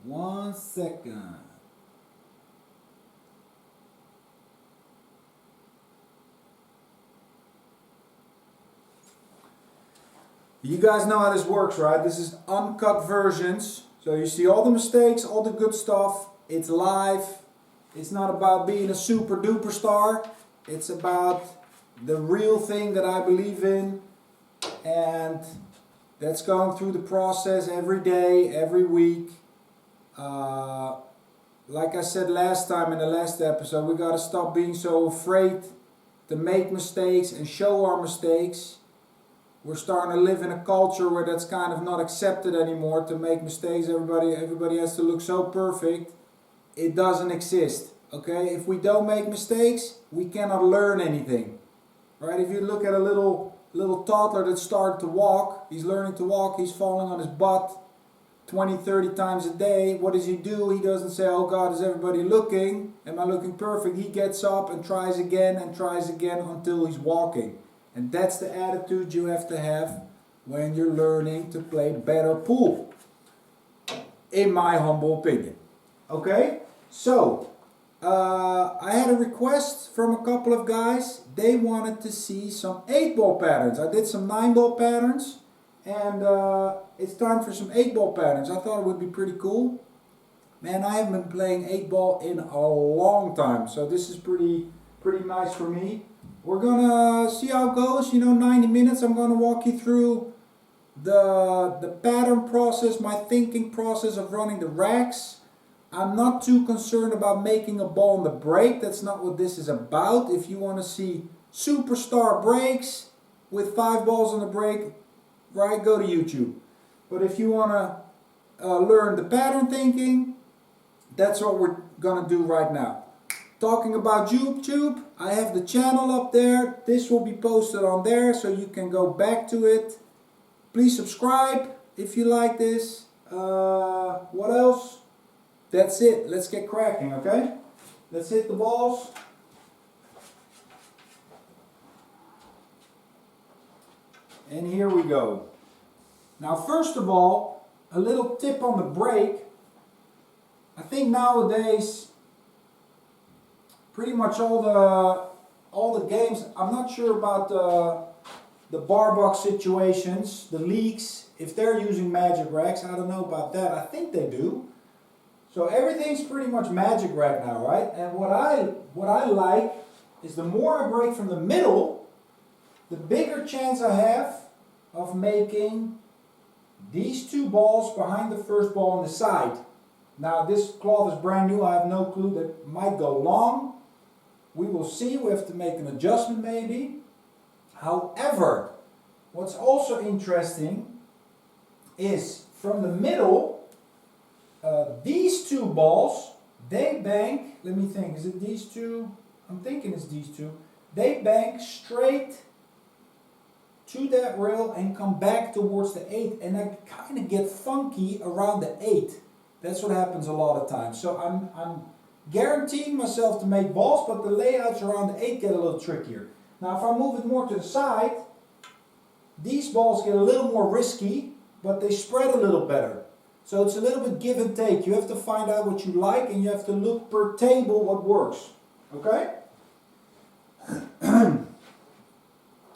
1 second. You guys know how this works, right? This is uncut versions. So you see all the mistakes, all the good stuff. It's live. It's not about being a super duper star. It's about the real thing that I believe in. And that's going through the process every day, every week. Like I said last time in the last episode, we got to stop being so afraid to make mistakes and show our mistakes. We're starting to live in a culture where that's kind of not accepted anymore, to make mistakes. Everybody has to look so perfect. It doesn't exist. Okay? If we don't make mistakes, we cannot learn anything. Right? If you look at a little toddler that started to walk, he's learning to walk, he's falling on his butt 20, 30 times a day. What does he do? He doesn't say, oh God, is everybody looking? Am I looking perfect? He gets up and tries again until he's walking. And that's the attitude you have to have when you're learning to play better pool. In my humble opinion. Okay? So, I had a request from a couple of guys. They wanted to see some 8-ball patterns. I did some 9-ball patterns. And it's time for some 8-ball patterns. I thought it would be pretty cool. Man, I haven't been playing 8-ball in a long time. So this is pretty nice for me. We're gonna see how it goes. 90 minutes. I'm gonna walk you through the pattern process, my thinking process of running the racks. I'm not too concerned about making a ball on the break. That's not what this is about. If you want to see superstar breaks with 5 balls on the break, right, go to YouTube. But if you want to learn the pattern thinking, that's what we're gonna do right now. Talking about YouTube, I have the channel up there. This will be posted on there, so you can go back to it. Please subscribe if you like this. What else? That's it. Let's get cracking, okay? Let's hit the balls. And here we go. Now, first of all, a little tip on the break. I think nowadays, pretty much all the games, I'm not sure about the bar box situations, the leagues, if they're using magic racks. I don't know about that. I think they do. So everything's pretty much magic rack now, right? And what I like is the more I break from the middle, the bigger chance I have of making these 2 balls behind the first ball on the side. Now this cloth is brand new. I have no clue. That might go long. We will see. We have to make an adjustment maybe. However, what's also interesting is from the middle, these 2 balls, they bank, let me think, is it these 2? I'm thinking it's these 2. They bank straight to that rail and come back towards the 8, and I kind of get funky around the 8. That's what happens a lot of times. So I'm guaranteeing myself to make balls, but the layouts around the 8 get a little trickier. Now if I move it more to the side, these balls get a little more risky, but they spread a little better. So it's a little bit give and take. You have to find out what you like, and you have to look per table what works. Okay?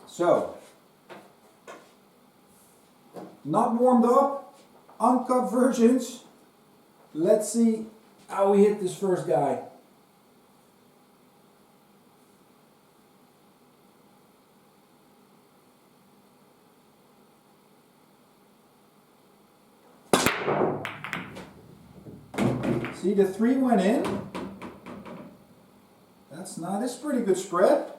So, not warmed up, uncut versions. Let's see how we hit this first guy. See, the 3 went in. That's not, it's pretty good spread.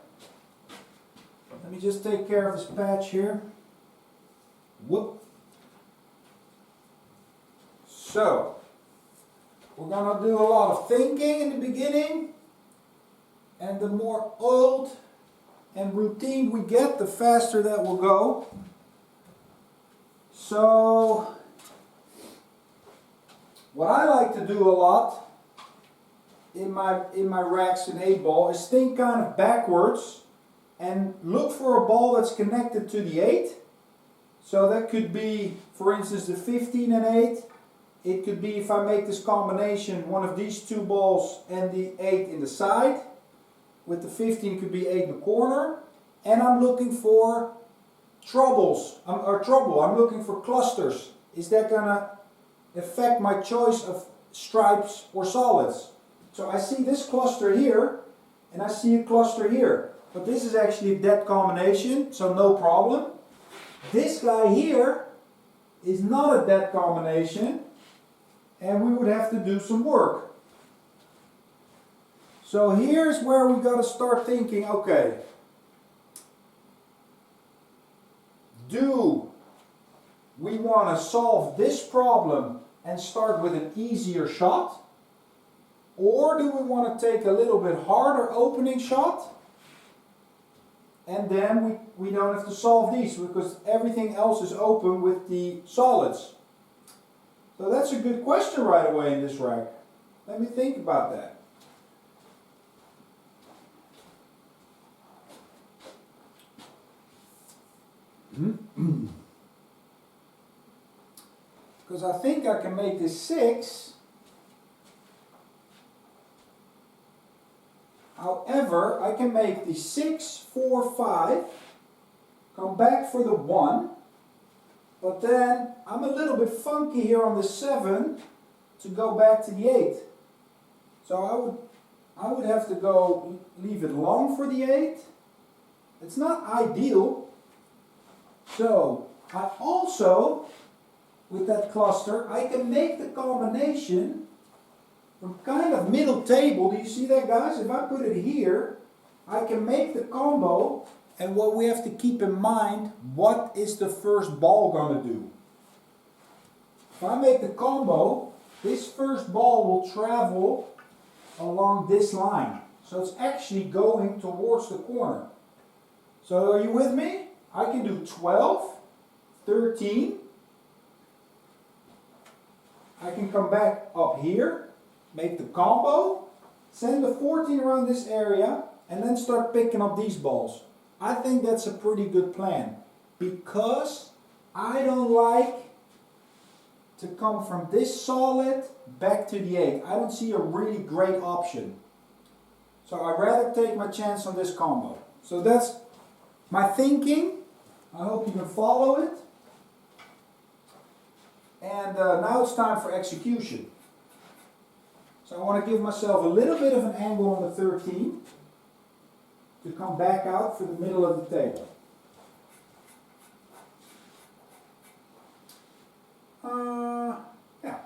Let me just take care of this patch here. Whoop. So, we're going to do a lot of thinking in the beginning. And the more oiled and routine we get, the faster that will go. So, what I like to do a lot in my racks in 8-ball is think kind of backwards and look for a ball that's connected to the 8. So that could be, for instance, the 15 and 8, it could be, if I make this combination, one of these two balls and the 8 in the side. With the 15 could be 8 in the corner. And I'm looking for trouble. I'm looking for clusters. Is that gonna affect my choice of stripes or solids? So I see this cluster here, and I see a cluster here. But this is actually a dead combination, so no problem. This guy here is not a dead combination, and we would have to do some work. So here's where we got to start thinking, okay, do we want to solve this problem and start with an easier shot? Or do we want to take a little bit harder opening shot? And then we don't have to solve these because everything else is open with the solids. So that's a good question right away in this rack. Let me think about that. Because I think I can make this 6. However, I can make the 6, 4, 5, come back for the 1, but then I'm a little bit funky here on the 7 to go back to the 8. So I would have to go leave it long for the 8. It's not ideal. So I also, with that cluster, I can make the combination from kind of middle table. Do you see that, guys? If I put it here, I can make the combo. And what we have to keep in mind, what is the first ball going to do? If I make the combo, this first ball will travel along this line. So it's actually going towards the corner. So are you with me? I can do 12, 13. I can come back up here, make the combo, send the 14 around this area, and then start picking up these balls. I think that's a pretty good plan, because I don't like to come from this solid back to the 8. I don't see a really great option. So I'd rather take my chance on this combo. So that's my thinking. I hope you can follow it. And now it's time for execution. So I want to give myself a little bit of an angle on the 13 to come back out for the middle of the table. Yeah.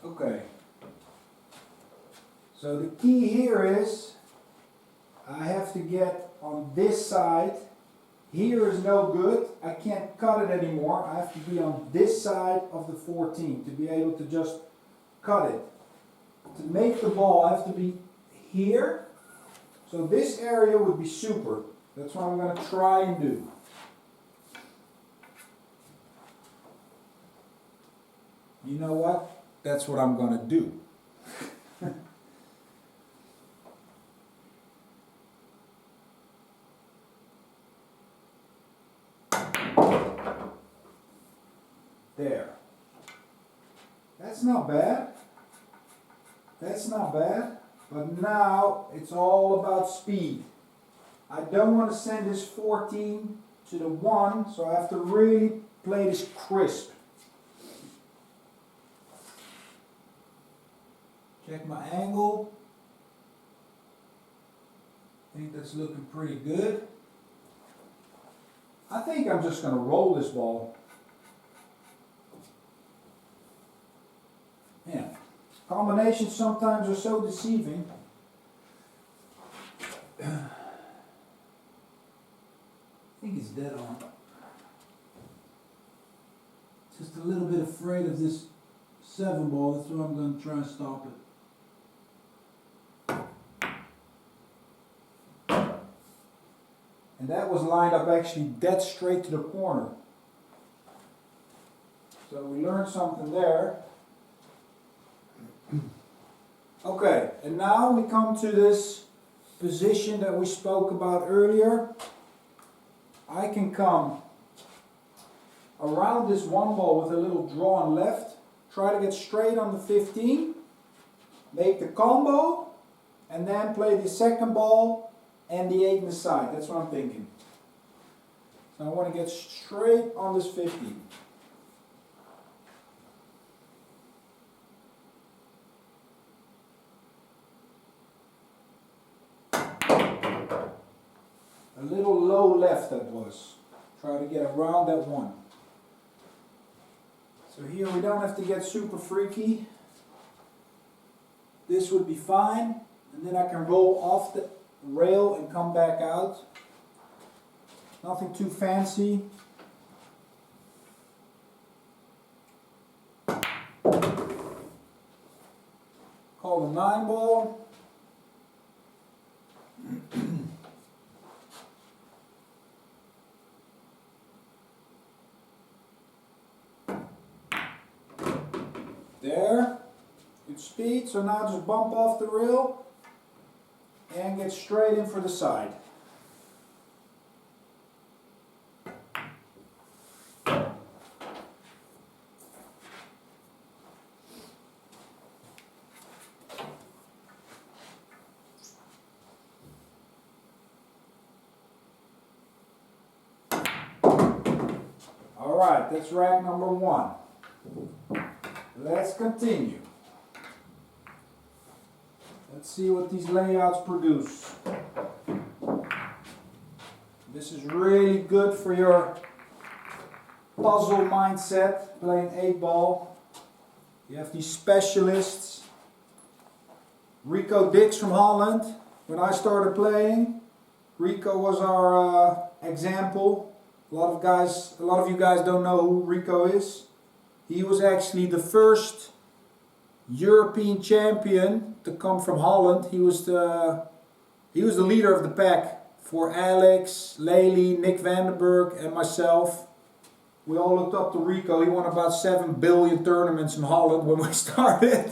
Okay. So the key here is I have to get on this side. Here is no good. I can't cut it anymore. I have to be on this side of the 14 to be able to just cut it. To make the ball, I have to be here. So this area would be super. That's what I'm going to try and do. You know what? That's what I'm going to do. There. That's not bad. That's not bad. But now it's all about speed. I don't want to send this 14 to the 1, so I have to really play this crisp. Check my angle. I think that's looking pretty good. I think I'm just going to roll this ball. Yeah. Combinations sometimes are so deceiving. I think it's dead on. Just a little bit afraid of this 7 ball. That's why I'm going to try and stop it. And that was lined up actually dead straight to the corner. So we learned something there. Okay, and now we come to this position that we spoke about earlier. I can come around this one ball with a little draw on left, try to get straight on the 15, make the combo, and then play the second ball and the 8 in the side. That's what I'm thinking. So I want to get straight on this 15. A little low left that was. Try to get around that one. So here we don't have to get super freaky. This would be fine. And then I can roll off the rail and come back out. Nothing too fancy. Call the 9 ball. There, good speed, so now just bump off the rail and get straight in for the side. Alright, that's rack number 1. Let's continue. Let's see what these layouts produce. This is really good for your puzzle mindset, playing 8 ball. You have these specialists. Rico Dix from Holland. When I started playing, Rico was our example. A lot of you guys don't know who Rico is. He was actually the first European champion to come from Holland. He was the leader of the pack for Alex, Lely, Nick Vandenberg and myself. We all looked up to Rico. He won about 7 billion tournaments in Holland when we started.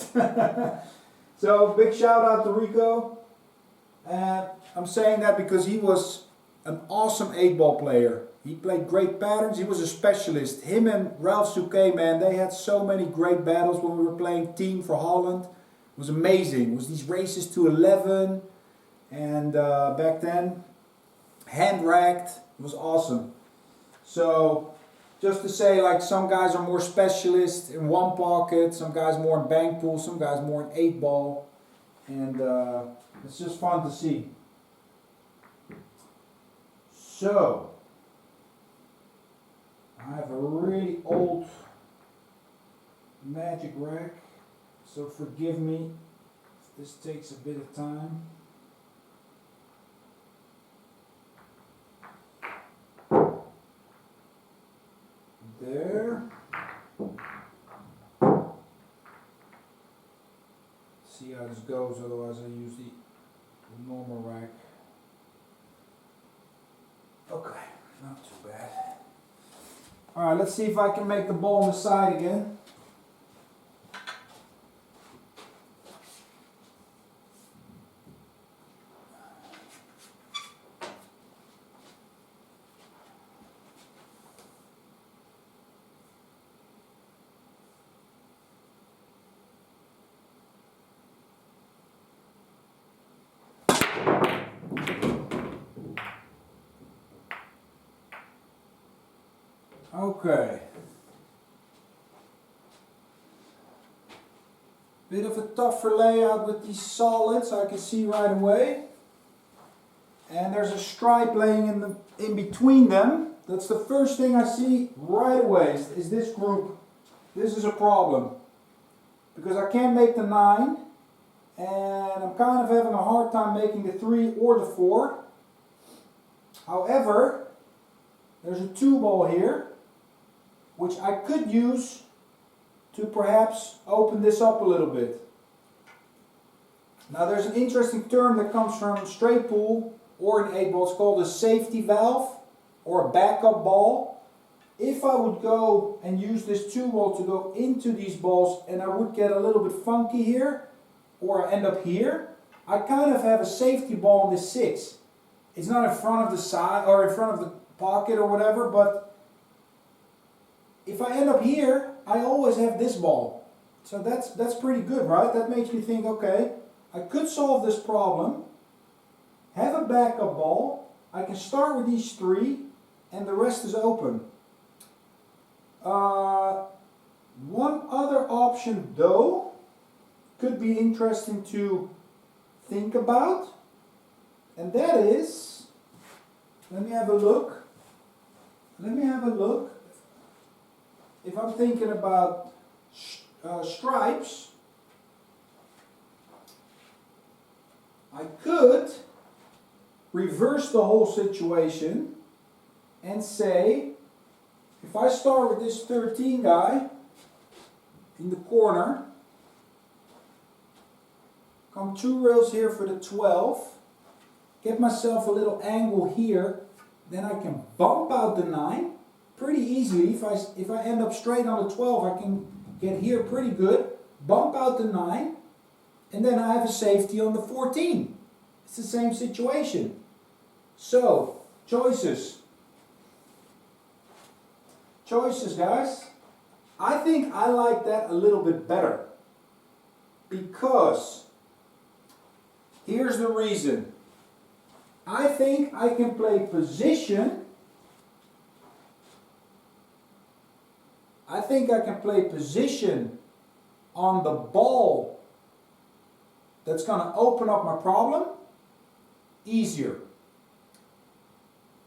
So big shout out to Rico. I'm saying that because he was an awesome 8-ball player. He played great patterns. He was a specialist. Him and Ralph Souquet, man, they had so many great battles when we were playing team for Holland. It was amazing. It was these races to 11. And back then, hand-racked. It was awesome. So, just to say, like, some guys are more specialists in one pocket. Some guys more in bank pool. Some guys more in 8-ball. And it's just fun to see. So, I have a really old magic rack, so forgive me if this takes a bit of time. There. See how this goes, otherwise I use the normal rack. Okay, not too bad. Alright, let's see if I can make the ball on the side again. Okay. Bit of a tougher layout with these solids, I can see right away. And there's a stripe laying in between them. That's the first thing I see right away, is this group. This is a problem. Because I can't make the 9. And I'm kind of having a hard time making the 3 or the 4. However, there's a 2 ball here, which I could use to perhaps open this up a little bit. Now there's an interesting term that comes from straight pool or an 8 ball. It's called a safety valve or a backup ball. if I would go and use this 2 ball to go into these balls and I would get a little bit funky here, or I end up here, I kind of have a safety ball on this 6. It's not in front of the side or in front of the pocket or whatever, but if I end up here, I always have this ball. So that's pretty good, right? That makes me think, okay, I could solve this problem, have a backup ball, I can start with these 3, and the rest is open. One other option though could be interesting to think about, and that is, let me have a look. If I'm thinking about stripes, I could reverse the whole situation and say, if I start with this 13 guy in the corner, come 2 rails here for the 12, get myself a little angle here, then I can bump out the 9 pretty easily. If I end up straight on the 12, I can get here pretty good, bump out the 9, and then I have a safety on the 14. It's the same situation. So, choices. Choices, guys. I think I like that a little bit better, because here's the reason. I think I can play position. I think I can play position on the ball that's going to open up my problem easier.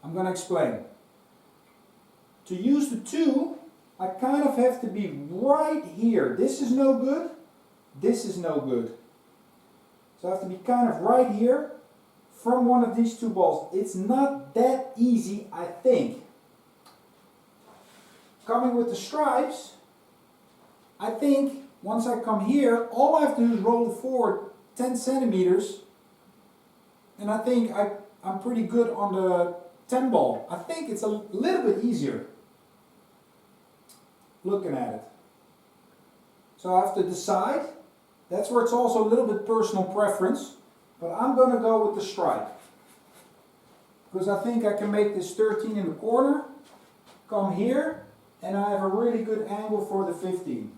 I'm going to explain. To use the 2, I kind of have to be right here. This is no good. This is no good. So I have to be kind of right here from one of these 2 balls. It's not that easy, I think. Coming with the stripes, I think once I come here, all I have to do is roll it forward 10 centimeters, and I think I'm pretty good on the 10 ball. I think it's a little bit easier looking at it. So I have to decide. That's where it's also a little bit personal preference, but I'm going to go with the stripe, because I think I can make this 13 in the corner, come here, and I have a really good angle for the 15.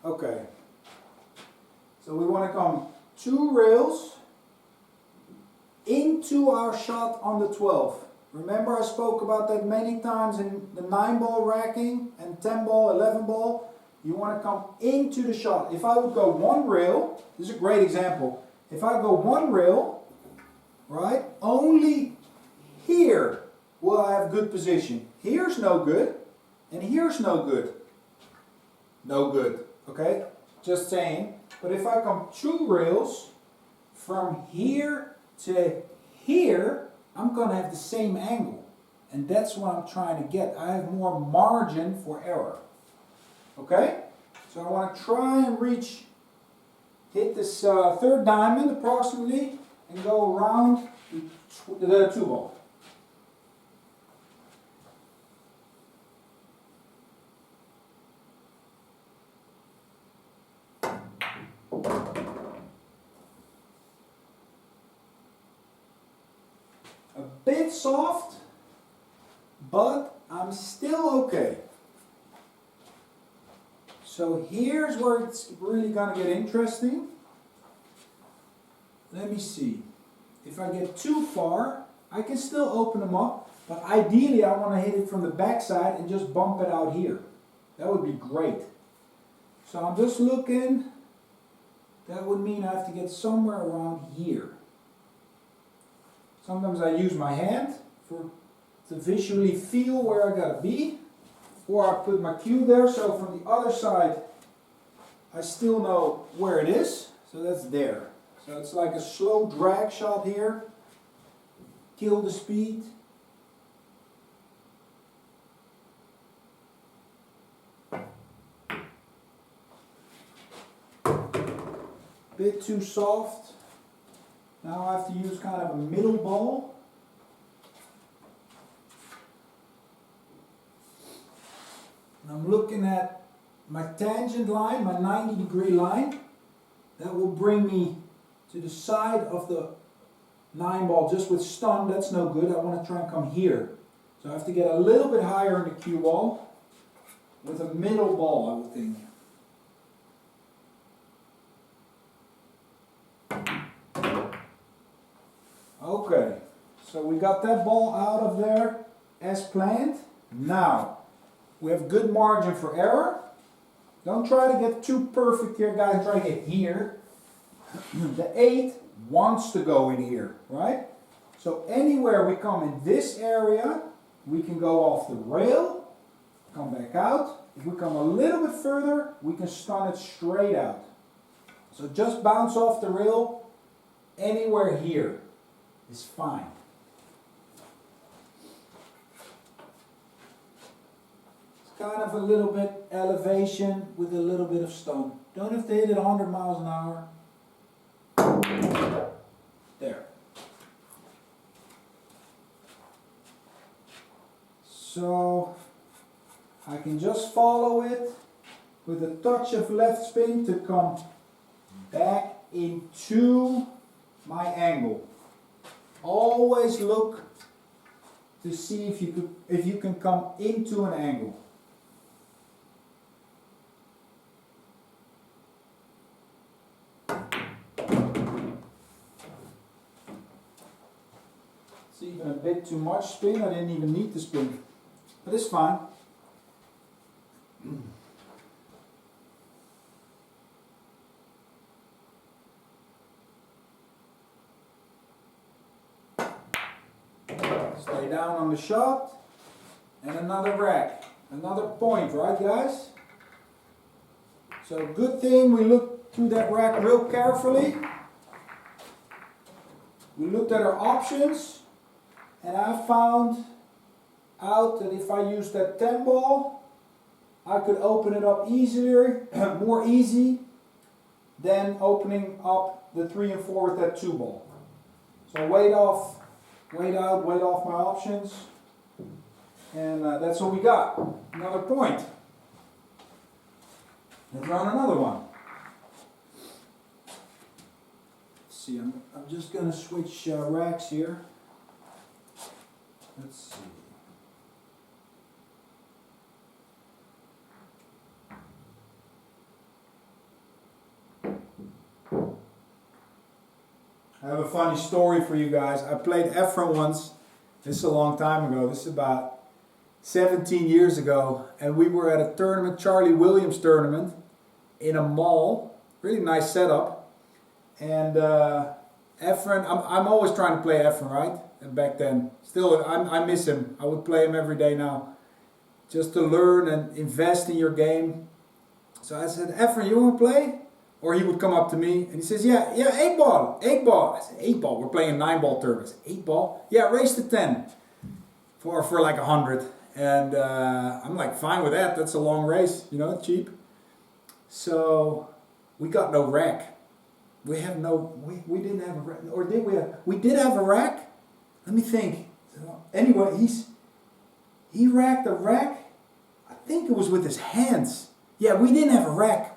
Okay, so we want to come 2 rails into our shot on the 12. Remember, I spoke about that many times in the 9 ball racking and 10 ball, 11 ball. You want to come into the shot. If I would go 1 rail, this is a great example. If I go 1 rail, right, only here will I have good position. Here's no good, and here's no good. No good. Okay, just saying. But if I come 2 rails from here to here, I'm going to have the same angle. And that's what I'm trying to get. I have more margin for error. Okay? So I want to try and hit this 3rd diamond approximately, and go around the 2 ball. A bit soft, but I'm still okay. So here's where it's really going to get interesting. Let me see. If I get too far, I can still open them up, but ideally I want to hit it from the backside and just bump it out here. That would be great. So I'm just looking. That would mean I have to get somewhere around here. Sometimes I use my hand to visually feel where I gotta be, or I put my cue there, so from the other side I still know where it is, so that's there. So it's like a slow drag shot here, kill the speed. bit too soft. Now I have to use kind of a middle ball. And I'm looking at my tangent line, my 90-degree line. That will bring me to the side of the 9 ball. Just with stun, that's no good. I want to try and come here. So I have to get a little bit higher in the cue ball with a middle ball, I would think. Okay, so we got that ball out of there as planned. Now, we have good margin for error. Don't try to get too perfect here, guys. Try to get here. The 8 wants to go in here, right? So anywhere we come in this area, we can go off the rail, come back out. If we come a little bit further, we can stun it straight out. So just bounce off the rail anywhere here is fine. It's kind of a little bit elevation with a little bit of stun. Don't have to hit it 100 miles an hour. There. So I can just follow it with a touch of left spin to come back into my angle. Always look to see if you can come into an angle. It's even a bit too much spin. I didn't even need to spin, but it's fine. Stay down on the shot, and another rack, another point, right guys? So good thing we looked through that rack real carefully. We looked at our options, and I found out that if I use that 10 ball, I could open it up easier, more easy than opening up the 3 and 4 with that 2 ball. So wait off my options, and that's what we got. Another point. Let's run another one. Let's see, I'm just going to switch racks here. Let's see. I have a funny story for you guys. I played Efren once. This is a long time ago. This is about 17 years ago. And we were at a tournament, Charlie Williams tournament, in a mall. Really nice setup. And Efren, I'm always trying to play Efren, right? And back then. Still, I miss him. I would play him every day now. Just to learn and invest in your game. So I said, Efren, you want to play? Or he would come up to me and he says, yeah, 8 ball. I said, 8 ball? We're playing 9 ball tournaments. 8 ball? Yeah, raise to 10 for like 100. And I'm like, fine with that. That's a long race, you know, cheap. So we got no rack. We didn't have a rack. Or did we have? We did have a rack. Let me think. So anyway, he racked a rack. I think it was with his hands. Yeah, we didn't have a rack.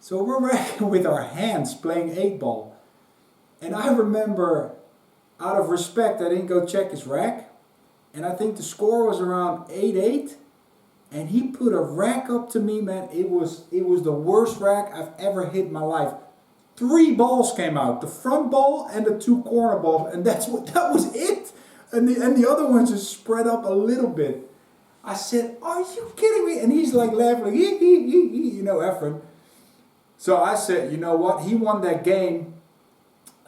So we're racking with our hands playing 8 ball. And I remember, out of respect, I didn't go check his rack. And I think the score was around 8-8. And he put a rack up to me, man. It was the worst rack I've ever hit in my life. 3 balls came out. The front ball and the 2 corner balls. And that was it. And the other ones just spread up a little bit. I said, are you kidding me? And he's like laughing, like, you know, Efren. So I said, you know what? He won that game.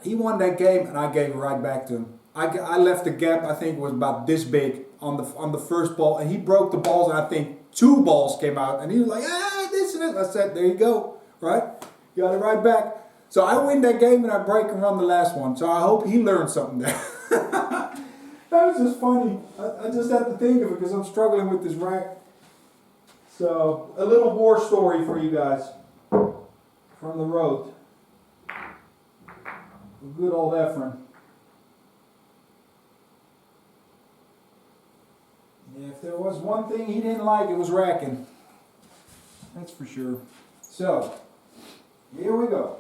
And I gave it right back to him. I left the gap, I think it was about this big on the first ball. And he broke the balls, and I think 2 balls came out. And he was like, this and this. I said, there you go. Right? Got it right back. So I win that game, and I break and run the last one. So I hope he learned something there. That was just funny. I just had to think of it because I'm struggling with this rack. So a little war story for you guys from the road. Good old Efren. Yeah, if there was one thing he didn't like, it was racking. That's for sure. So, here we go.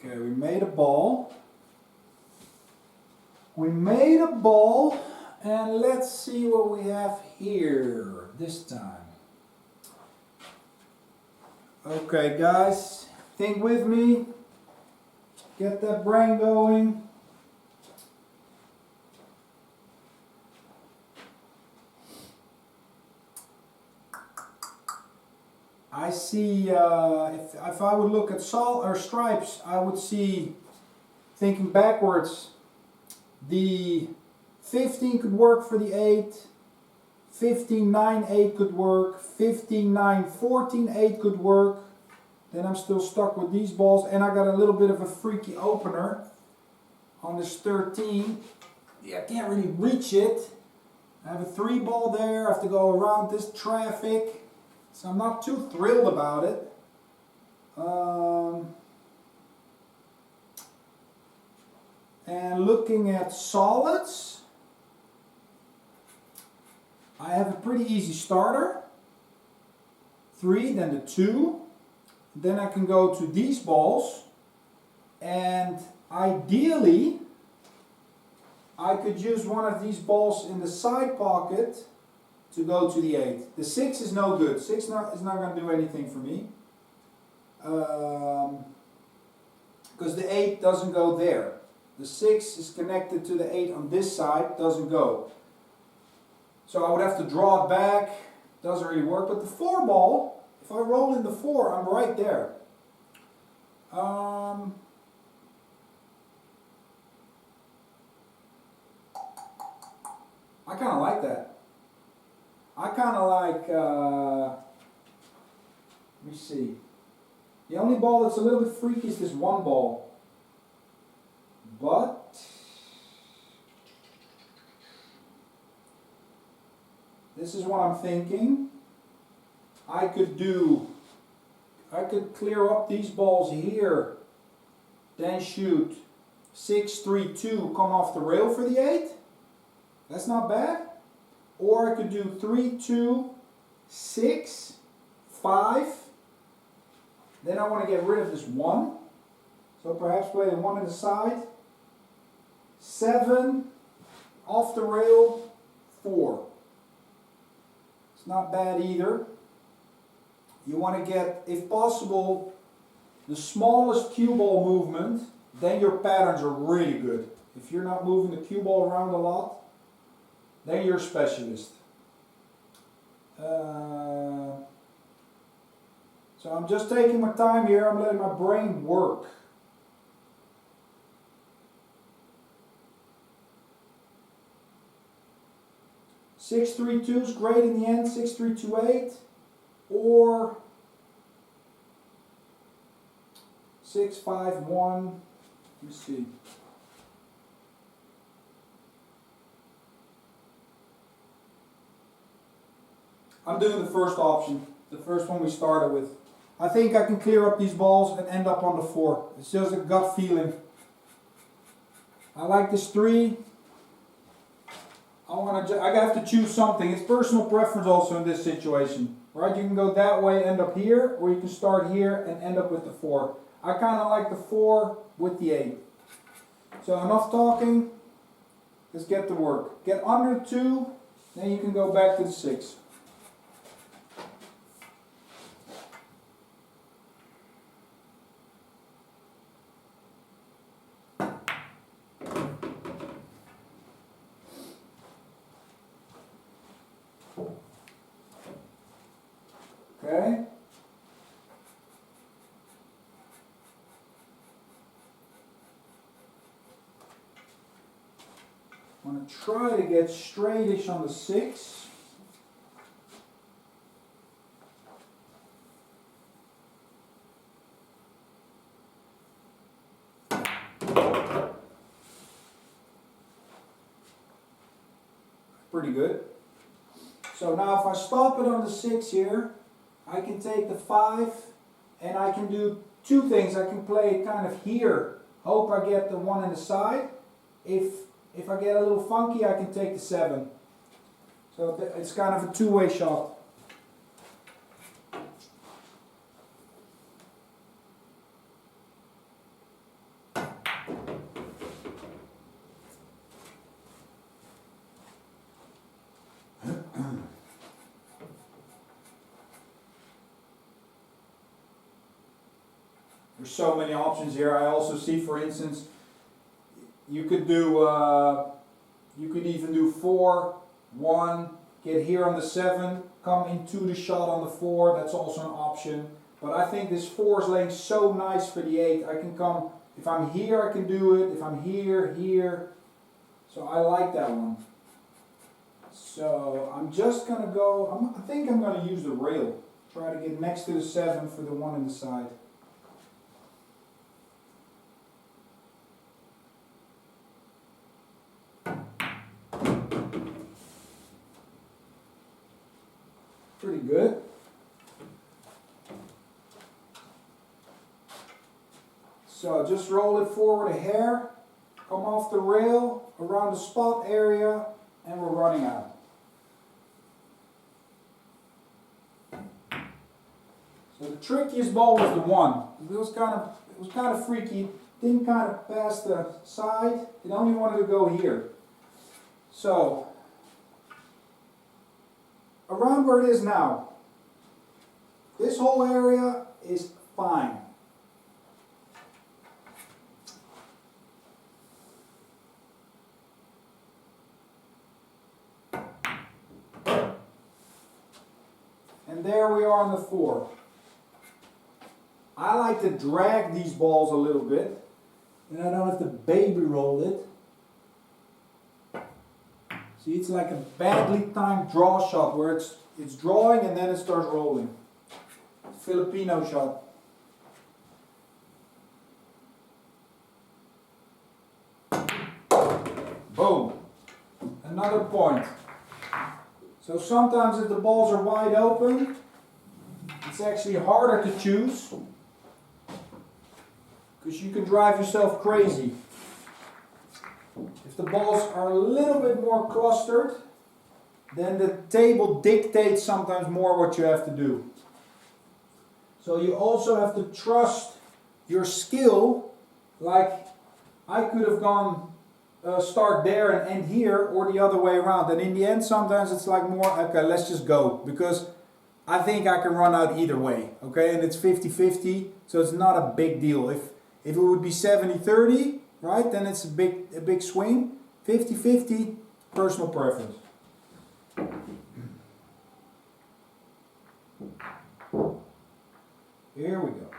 Okay, we made a ball. We made a ball, and let's see what we have here this time. Okay, guys, think with me. Get that brain going. I see, if I would look at stripes, I would see, thinking backwards, the 15 could work for the 8, 15, 9, 8 could work, 15, 9, 14, 8 could work. Then I'm still stuck with these balls, and I got a little bit of a freaky opener on this 13. Yeah, I can't really reach it. I have a 3 ball there, I have to go around this traffic. So I'm not too thrilled about it. And looking at solids, I have a pretty easy starter. 3, then the 2. Then I can go to these balls. And ideally, I could use one of these balls in the side pocket to go to the 8. The 6 is no good. 6 is not going to do anything for me. Because the 8 doesn't go there. The 6 is connected to the 8 on this side, doesn't go. So I would have to draw it back. Doesn't really work. But the 4 ball, if I roll in the 4, I'm right there. I kind of like that. I kind of like, let me see. The only ball that's a little bit freaky is this 1 ball. But this is what I'm thinking. I could clear up these balls here, then shoot 6, 3, 2, come off the rail for the 8. That's not bad. Or I could do 3, 2, 6, 5. Then I want to get rid of this 1. So perhaps play the 1 on the side. 7, off the rail, 4. It's not bad either. You want to get, if possible, the smallest cue ball movement. Then your patterns are really good. If you're not moving the cue ball around a lot, then you're a specialist. So I'm just taking my time here. I'm letting my brain work. Six, 3, 2 is great in the end. 6, 3, 2, 8, or 6, 5, 1. Let me see. I'm doing the first option, the first one we started with. I think I can clear up these balls and end up on the 4. It's just a gut feeling. I like this 3. I have to choose something. It's personal preference also in this situation. Right? You can go that way, end up here, or you can start here and end up with the 4. I kind of like the 4 with the 8. So enough talking. Let's get to work. Get under 2, then you can go back to the 6. Okay. going to try to get straightish on the 6. Pretty good. So now if I stop it on the 6 here, I can take the 5 and I can do two things. I can play it kind of here, hope I get the 1 in the side. If I get a little funky, I can take the 7. So it's kind of a two-way shot. There's so many options here. I also see, for instance, you could do, you could even do 4, 1, get here on the 7, come into the shot on the 4. That's also an option. But I think this 4 is laying so nice for the 8. I can come, if I'm here, I can do it. If I'm here, here. So I like that one. So I'm just gonna go. I think I'm gonna use the rail. Try to get next to the 7 for the 1 in the side. Pretty good. So just roll it forward a hair, come off the rail, around the spot area, and we're running out. So the trickiest ball was the 1. It was kind of freaky. Didn't kind of pass the side. It only wanted to go here. So around where it is now, this whole area is fine. And there we are on the 4. I like to drag these balls a little bit, and I don't have to baby roll it. See, it's like a badly timed draw shot where it's drawing and then it starts rolling. Filipino shot. Boom. Another point. So sometimes if the balls are wide open, it's actually harder to choose because you can drive yourself crazy. If the balls are a little bit more clustered, then the table dictates sometimes more what you have to do. So you also have to trust your skill. Like I could have gone start there and end here, or the other way around. And in the end, sometimes it's like more, okay, let's just go. Because I think I can run out either way. Okay, and it's 50-50, so it's not a big deal. If it would be 70-30, right, then it's a big swing. 50-50, personal preference. Here we go.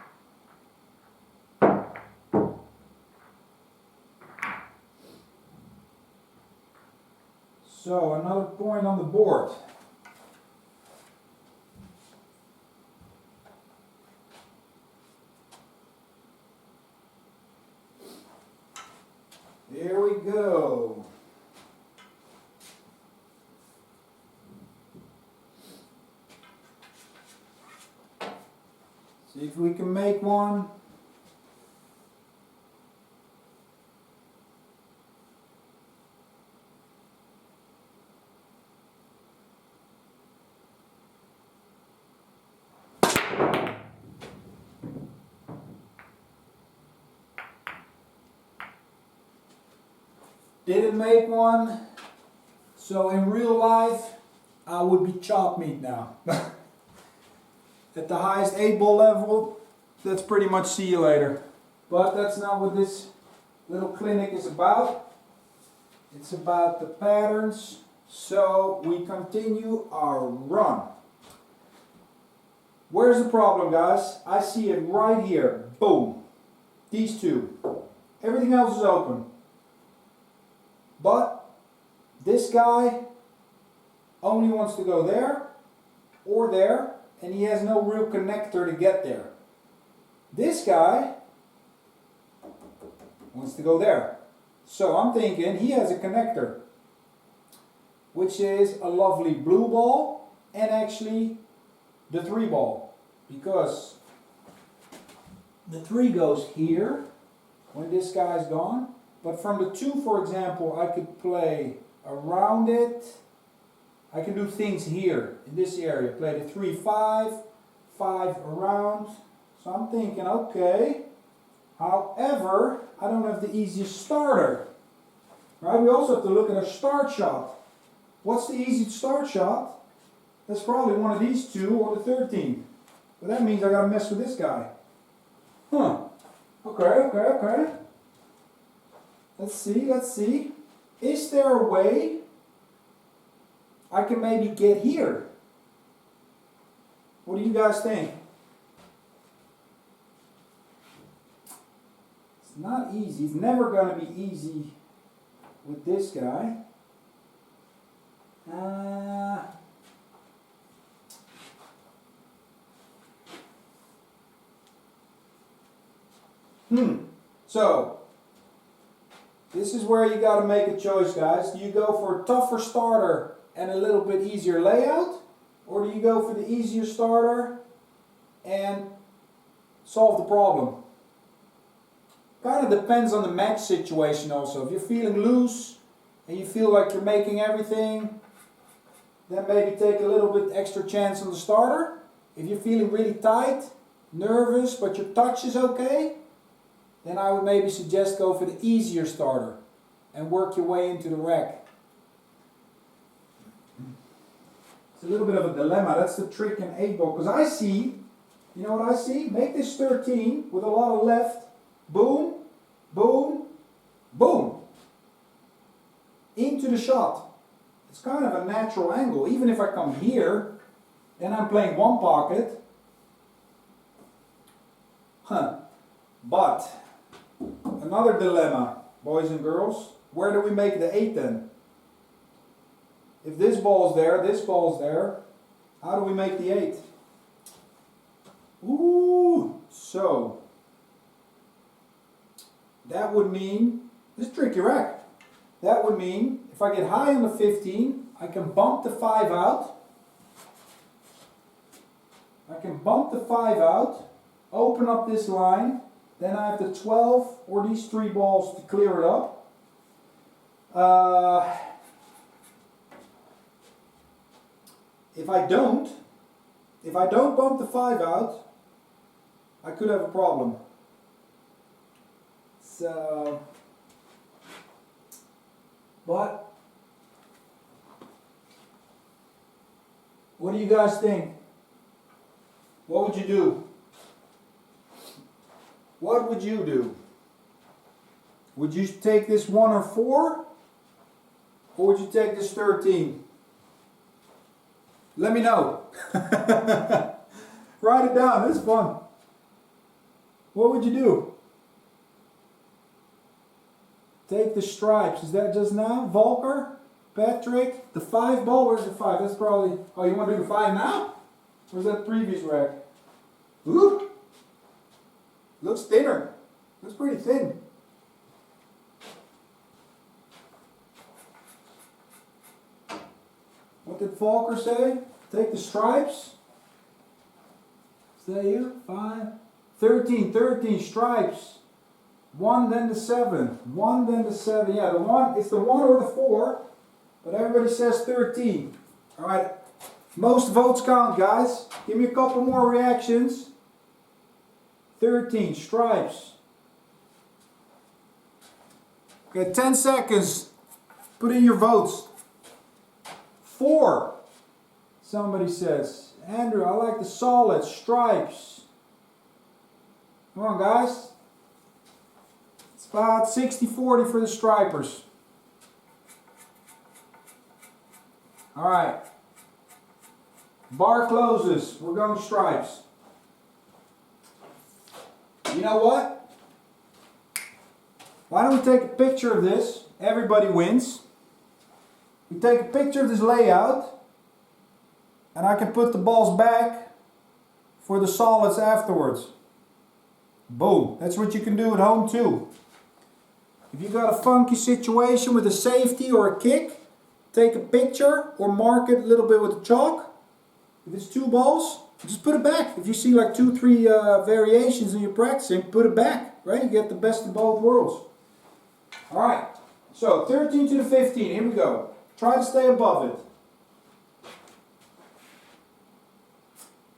So another point on the board. Here we go. See if we can make one. Didn't make one, so in real life I would be chopped meat now. At the highest 8-ball level, that's pretty much see you later. But that's not what this little clinic is about. It's about the patterns, so we continue our run. Where's the problem, guys? I see it right here. Boom. These two. Everything else is open. But This guy only wants to go there or there, and he has no real connector to get there. This guy wants to go there. So I'm thinking he has a connector, which is a lovely blue ball and actually the 3 ball, because the 3 goes here when this guy's gone. But from the 2, for example, I could play around it. I can do things here in this area. Play the 3, 5, 5 around. So I'm thinking, okay. However, I don't have the easiest starter. Right? We also have to look at a start shot. What's the easiest start shot? That's probably one of these 2 or the 13. But that means I gotta mess with this guy. Huh. Okay. Let's see. Is there a way I can maybe get here? What do you guys think? It's not easy. It's never going to be easy with this guy. So, this is where you got to make a choice, guys. Do you go for a tougher starter and a little bit easier layout? Or do you go for the easier starter and solve the problem? Kind of depends on the match situation also. If you're feeling loose and you feel like you're making everything, then maybe take a little bit extra chance on the starter. If you're feeling really tight, nervous, but your touch is okay, then I would maybe suggest go for the easier starter and work your way into the rack. It's a little bit of a dilemma. That's the trick in 8-ball. Because I see, you know what I see? Make this 13 with a lot of left. Boom, boom, boom. Into the shot. It's kind of a natural angle. Even if I come here, then I'm playing one pocket. But another dilemma, boys and girls. Where do we make the 8 then? If this ball's there, this ball's there, how do we make the 8? Ooh, so that would mean, this is a tricky rack. That would mean if I get high on the 15, I can bump the 5 out. I can bump the 5 out, open up this line, then I have the 12 or these 3 balls to clear it up. If I don't bump the 5 out, I could have a problem. So, but what do you guys think? What would you do? What would you do? Would you take this 1 or 4? Or would you take this 13? Let me know. Write it down, it's fun. What would you do? Take the stripes. Is that just now? Volker? Patrick? The 5 ball? Where's the 5? That's probably... Oh, you want to do the 5 now? Where's that previous rack? Ooh! Looks thinner. Looks pretty thin. What did Volker say? Take the stripes. Is that you? 5. 13 stripes. 1 then the 7. 1 then the 7. Yeah, the 1, it's the 1 or the 4. But everybody says 13. Alright. Most votes count, guys. Give me a couple more reactions. 13 stripes. Okay, 10 seconds. Put in your votes. 4. Somebody says. Andrew, I like the solid stripes. Come on, guys. It's about 60-40 for the stripers. Alright. Bar closes. We're going stripes. You know what? Why don't we take a picture of this? Everybody wins. We take a picture of this layout, and I can put the balls back for the solids afterwards. Boom. That's what you can do at home too. If you got a funky situation with a safety or a kick, take a picture or mark it a little bit with a chalk. If it's 2 balls, just put it back. If you see like 2, 3 variations in your practicing, put it back. Right? You get the best of both worlds. Alright, so 13 to the 15, here we go. Try to stay above it.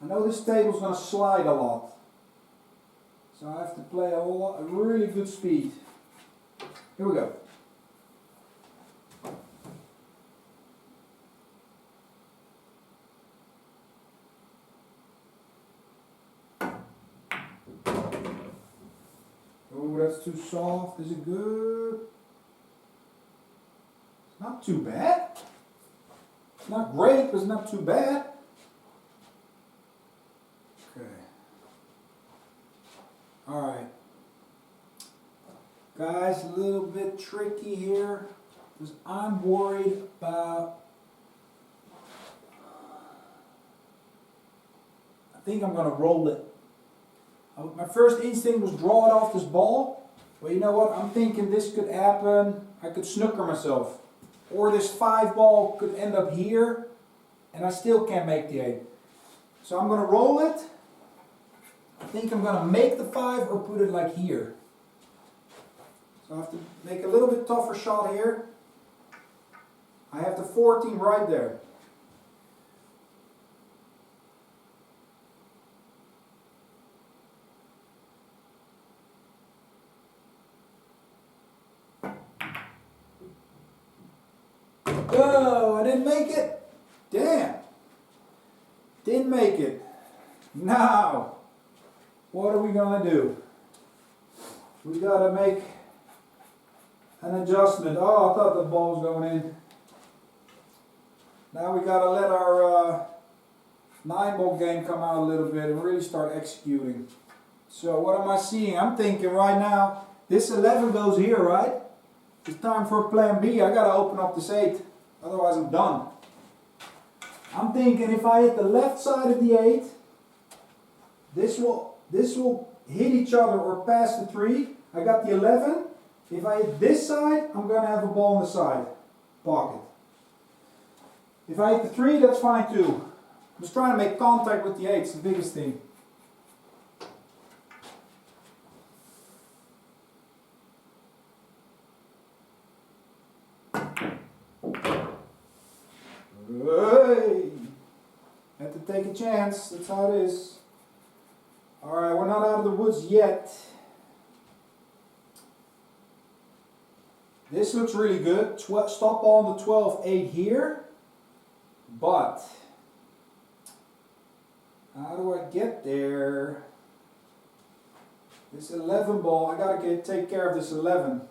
I know this table's going to slide a lot. So I have to play a really good speed. Here we go. Oh, that's too soft. Is it good? It's not too bad. It's not great, but it's not too bad. Okay. Alright. Guys, a little bit tricky here because I'm worried about... I think I'm going to roll it. My first instinct was draw it off this ball. But you know what? I'm thinking this could happen. I could snooker myself. Or this 5 ball could end up here. And I still can't make the 8. So I'm going to roll it. I think I'm going to make the 5 or put it like here. So I have to make a little bit tougher shot here. I have the 14 right there. Oh, I didn't make it. Damn. Didn't make it. Now, what are we going to do? We got to make an adjustment. Oh, I thought the ball was going in. Now we got to let our 9-ball game come out a little bit and really start executing. So what am I seeing? I'm thinking right now, this 11 goes here, right? It's time for plan B. I got to open up this 8. Otherwise I'm done. I'm thinking if I hit the left side of the 8, this will hit each other or pass the 3. I got the 11. If I hit this side, I'm going to have a ball on the side pocket. If I hit the 3, that's fine too. I'm just trying to make contact with the 8. It's the biggest thing. Hey! Have to take a chance. That's how it is. Alright, we're not out of the woods yet. This looks really good. Stop on the 12-8 here. But how do I get there? This 11 ball, I gotta take care of this 11.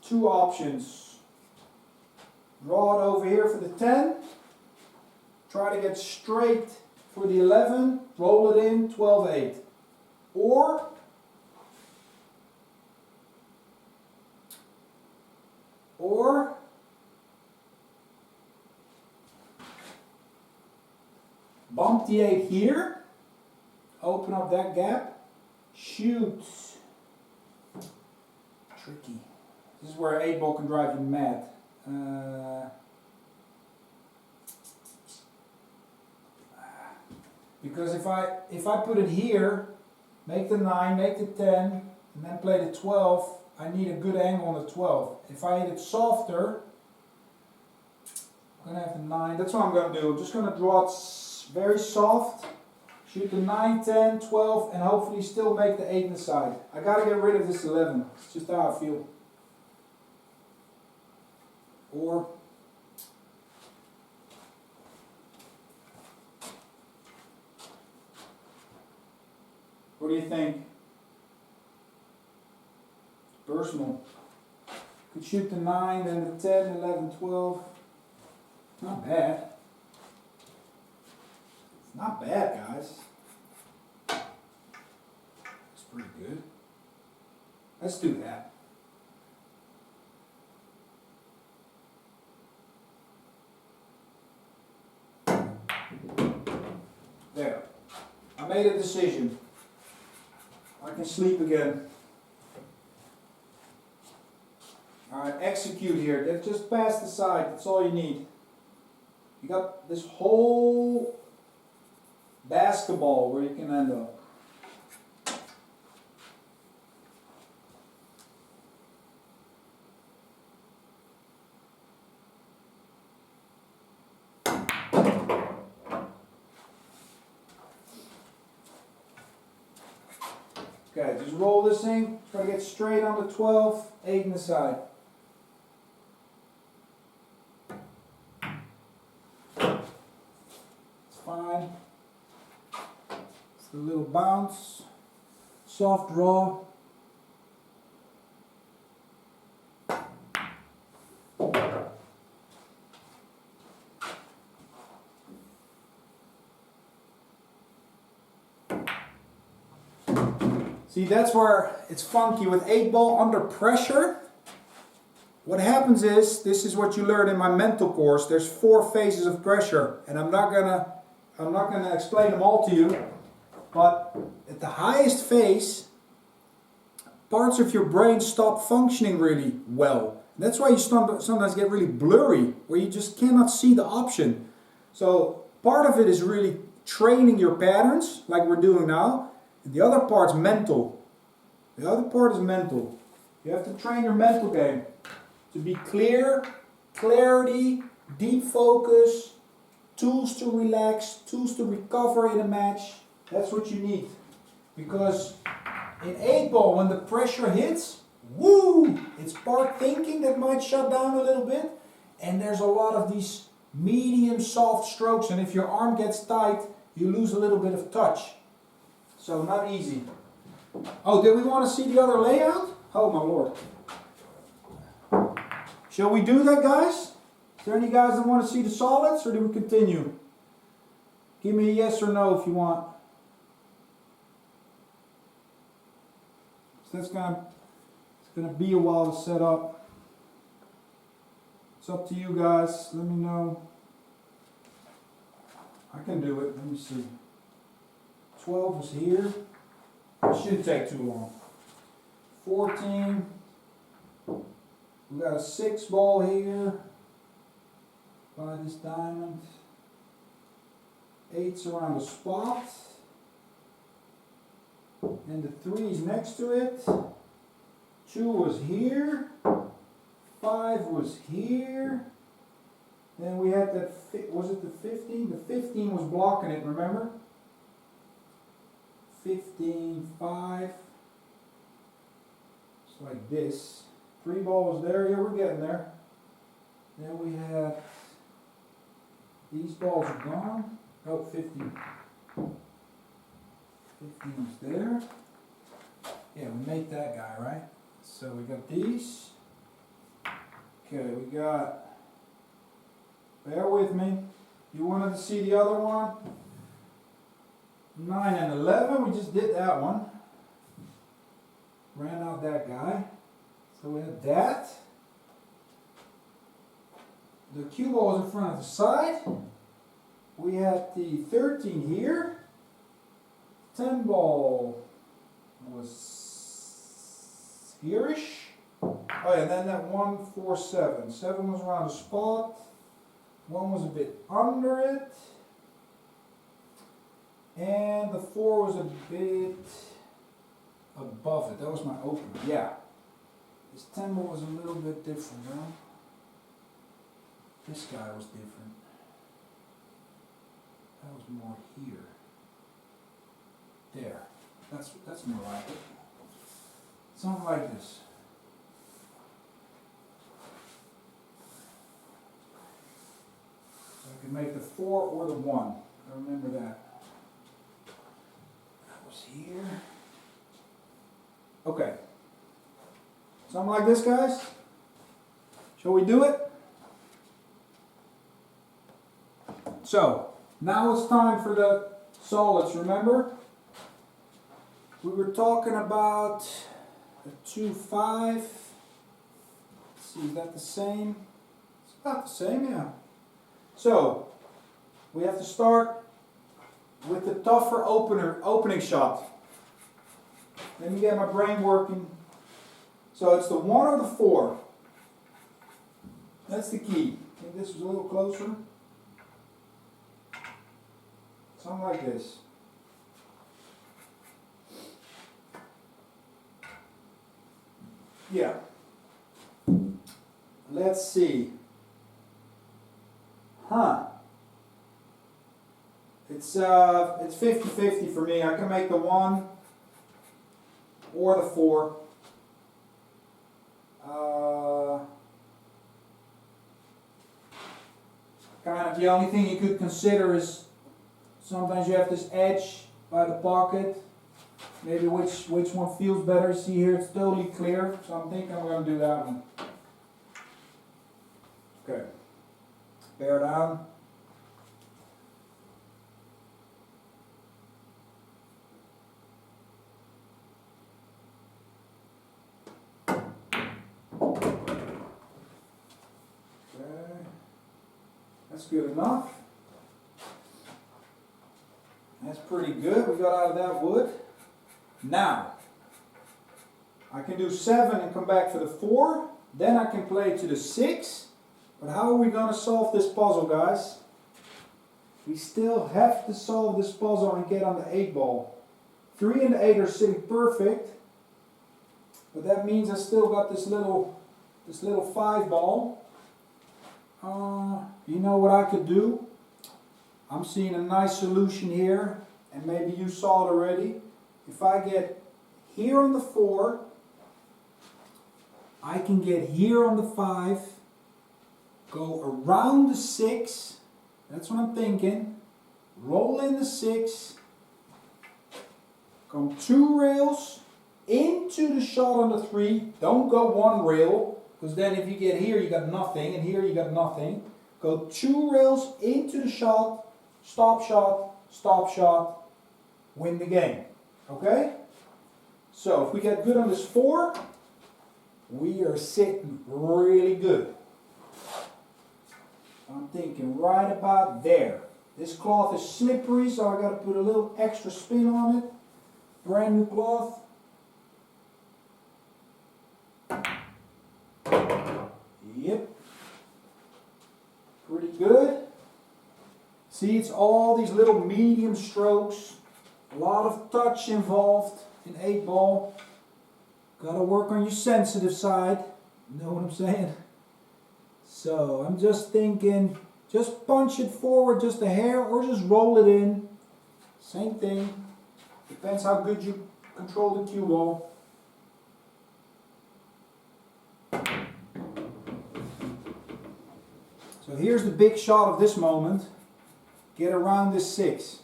Two options. Draw it over here for the 10. Try to get straight for the 11. Roll it in 12-8. Or bump the 8 here. Open up that gap. Shoot. Tricky. This is where an 8-ball can drive you mad. Because if I put it here, make the 9, make the 10, and then play the 12, I need a good angle on the 12. If I hit it softer, I'm going to have the 9. That's what I'm going to do. I'm just going to draw it very soft. Shoot the 9, 10, 12, and hopefully still make the 8 in the side. I got to get rid of this 11. It's just how I feel. Or what do you think? Personal. Could shoot the 9, then the 10, 11, 12. Not bad. It's not bad, guys. pretty good. Let's do that. There. I made a decision. I can sleep again. Alright, execute here. Just pass the side. That's all you need. You got this whole basketball where you can end up. Okay, just roll this thing. Try to get straight on the 12, 8 in the side. It's fine. It's a little bounce. Soft draw. See, that's where it's funky with 8-ball under pressure. What happens is, this is what you learn in my mental course. There's 4 phases of pressure, and I'm not gonna explain them all to you. But at the highest phase, parts of your brain stop functioning really well. That's why you sometimes get really blurry, where you just cannot see the option. So part of it is really training your patterns, like we're doing now. The other part's mental. The other part is mental. You have to train your mental game to be clear, clarity, deep focus, tools to relax, tools to recover in a match. That's what you need. Because in 8-ball, when the pressure hits, woo! It's part thinking that might shut down a little bit. And there's a lot of these medium soft strokes. And if your arm gets tight, you lose a little bit of touch. So not easy. Oh, did we want to see the other layout? Oh my lord. Shall we do that, guys? Is there any guys that want to see the solids, or do we continue? Give me a yes or no if you want. So it's gonna be a while to set up. It's up to you guys. Let me know. I can do it. Let me see. 12 is here. It shouldn't take too long. 14. We got a 6-ball here by this diamond. 8's around the spot. And the 3 is next to it. 2 was here. 5 was here. Then we had that, was it the 15? The 15 was blocking it, remember? 15, 5. It's like this. 3 ball was there. Yeah, we're getting there. Then we had these balls are gone. Oh, 15. 15 is there. Yeah, we make that guy, right? So we got these. Okay, we got, bear with me. You wanted to see the other one? 9 and 11, we just did that one. Ran out that guy. So we had that. The cue ball was in front of the side. We had the 13 here. 10 ball was here-ish. Oh yeah, and then that 1, 4, 7. 7 was around the spot. 1 was a bit under it. And the 4 was a bit above it. That was my opener. Yeah. This 10 ball was a little bit different, huh? This guy was different. That was more here. There. That's more like it. Something like this. So I can make the 4 or the 1. I remember that. Here. Okay. Something like this, guys? Shall we do it? So, now it's time for the solids, remember? We were talking about a 2-5. Let's see, is that the same? It's about the same, yeah. So, we have to start with the tougher opening shot. Let me get my brain working. So it's the 1 or the 4. That's the key. I think this was a little closer. Something like this. Yeah. Let's see. It's 50-50 for me. I can make the 1 or the 4. Kind of the only thing you could consider is sometimes you have this edge by the pocket. Maybe which one feels better. See here, it's totally clear. So I'm thinking I'm going to do that one. Okay. Bear down. That's good enough. That's pretty good. We got out of that wood. Now, I can do 7 and come back for the 4. Then I can play to the 6. But how are we going to solve this puzzle, guys? We still have to solve this puzzle and get on the 8 ball. 3 and the 8 are sitting perfect. But that means I still got this little 5 ball. You know what I could do? I'm seeing a nice solution here, and maybe you saw it already. If I get here on the 4, I can get here on the 5, go around the 6, that's what I'm thinking, roll in the 6, come 2 rails into the shot on the 3, don't go 1 rail, because then if you get here you got nothing, and here you got nothing. Go 2 rails into the shot, stop shot, win the game. Okay? So if we get good on this 4, we are sitting really good. I'm thinking right about there. This cloth is slippery, so I got to put a little extra spin on it. Brand new cloth. Yep. Pretty good. See, it's all these little medium strokes. A lot of touch involved in 8 ball. Gotta work on your sensitive side. You know what I'm saying? So I'm just thinking, just punch it forward just a hair or just roll it in. Same thing. Depends how good you control the cue ball. So here's the big shot of this moment. Get around this 6.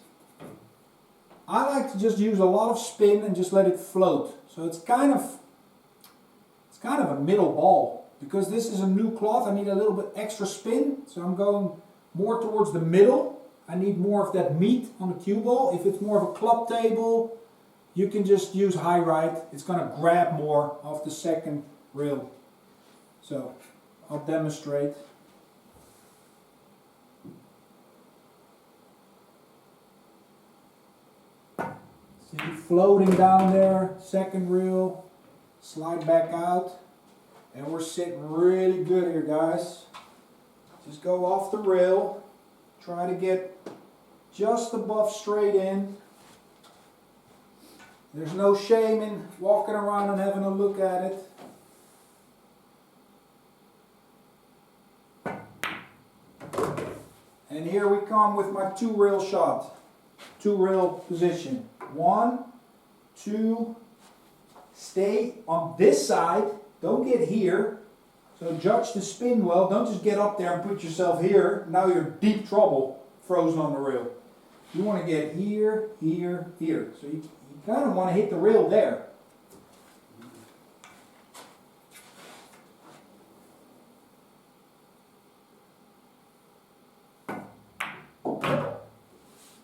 I like to just use a lot of spin and just let it float. So it's kind of a middle ball. Because this is a new cloth, I need a little bit extra spin. So I'm going more towards the middle. I need more of that meat on the cue ball. If it's more of a club table, you can just use high right. It's going to grab more off the second rail. So I'll demonstrate. See, floating down there, second reel, slide back out, and we're sitting really good here, guys. Just go off the rail, try to get just above straight in. There's no shame in walking around and having a look at it. And here we come with my 2 rail shot, 2 rail position. 1, 2, stay on this side, don't get here. So judge the spin well, don't just get up there and put yourself here. Now you're in deep trouble, frozen on the rail. You want to get here, here, here. So you kind of want to hit the rail there.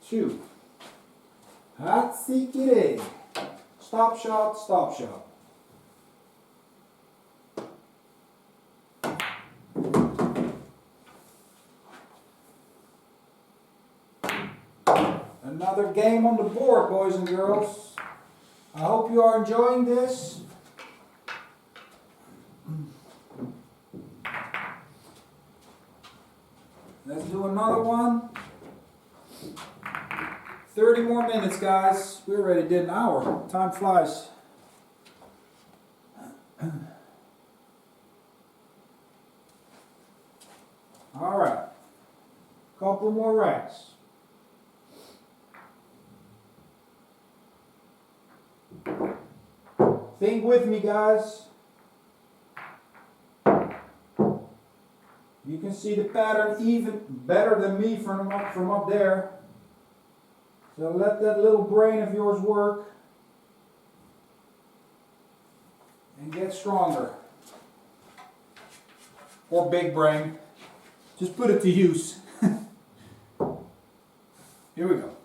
Two. Hatsikire. stop shot, stop shot. Another game on the board, boys and girls. I hope you are enjoying this. Let's do another one. 30 more minutes, guys. We already did an hour. Time flies. Alright. Couple more racks. Think with me, guys. You can see the pattern even better than me from up there. So let that little brain of yours work and get stronger. Or big brain. Just put it to use. Here we go.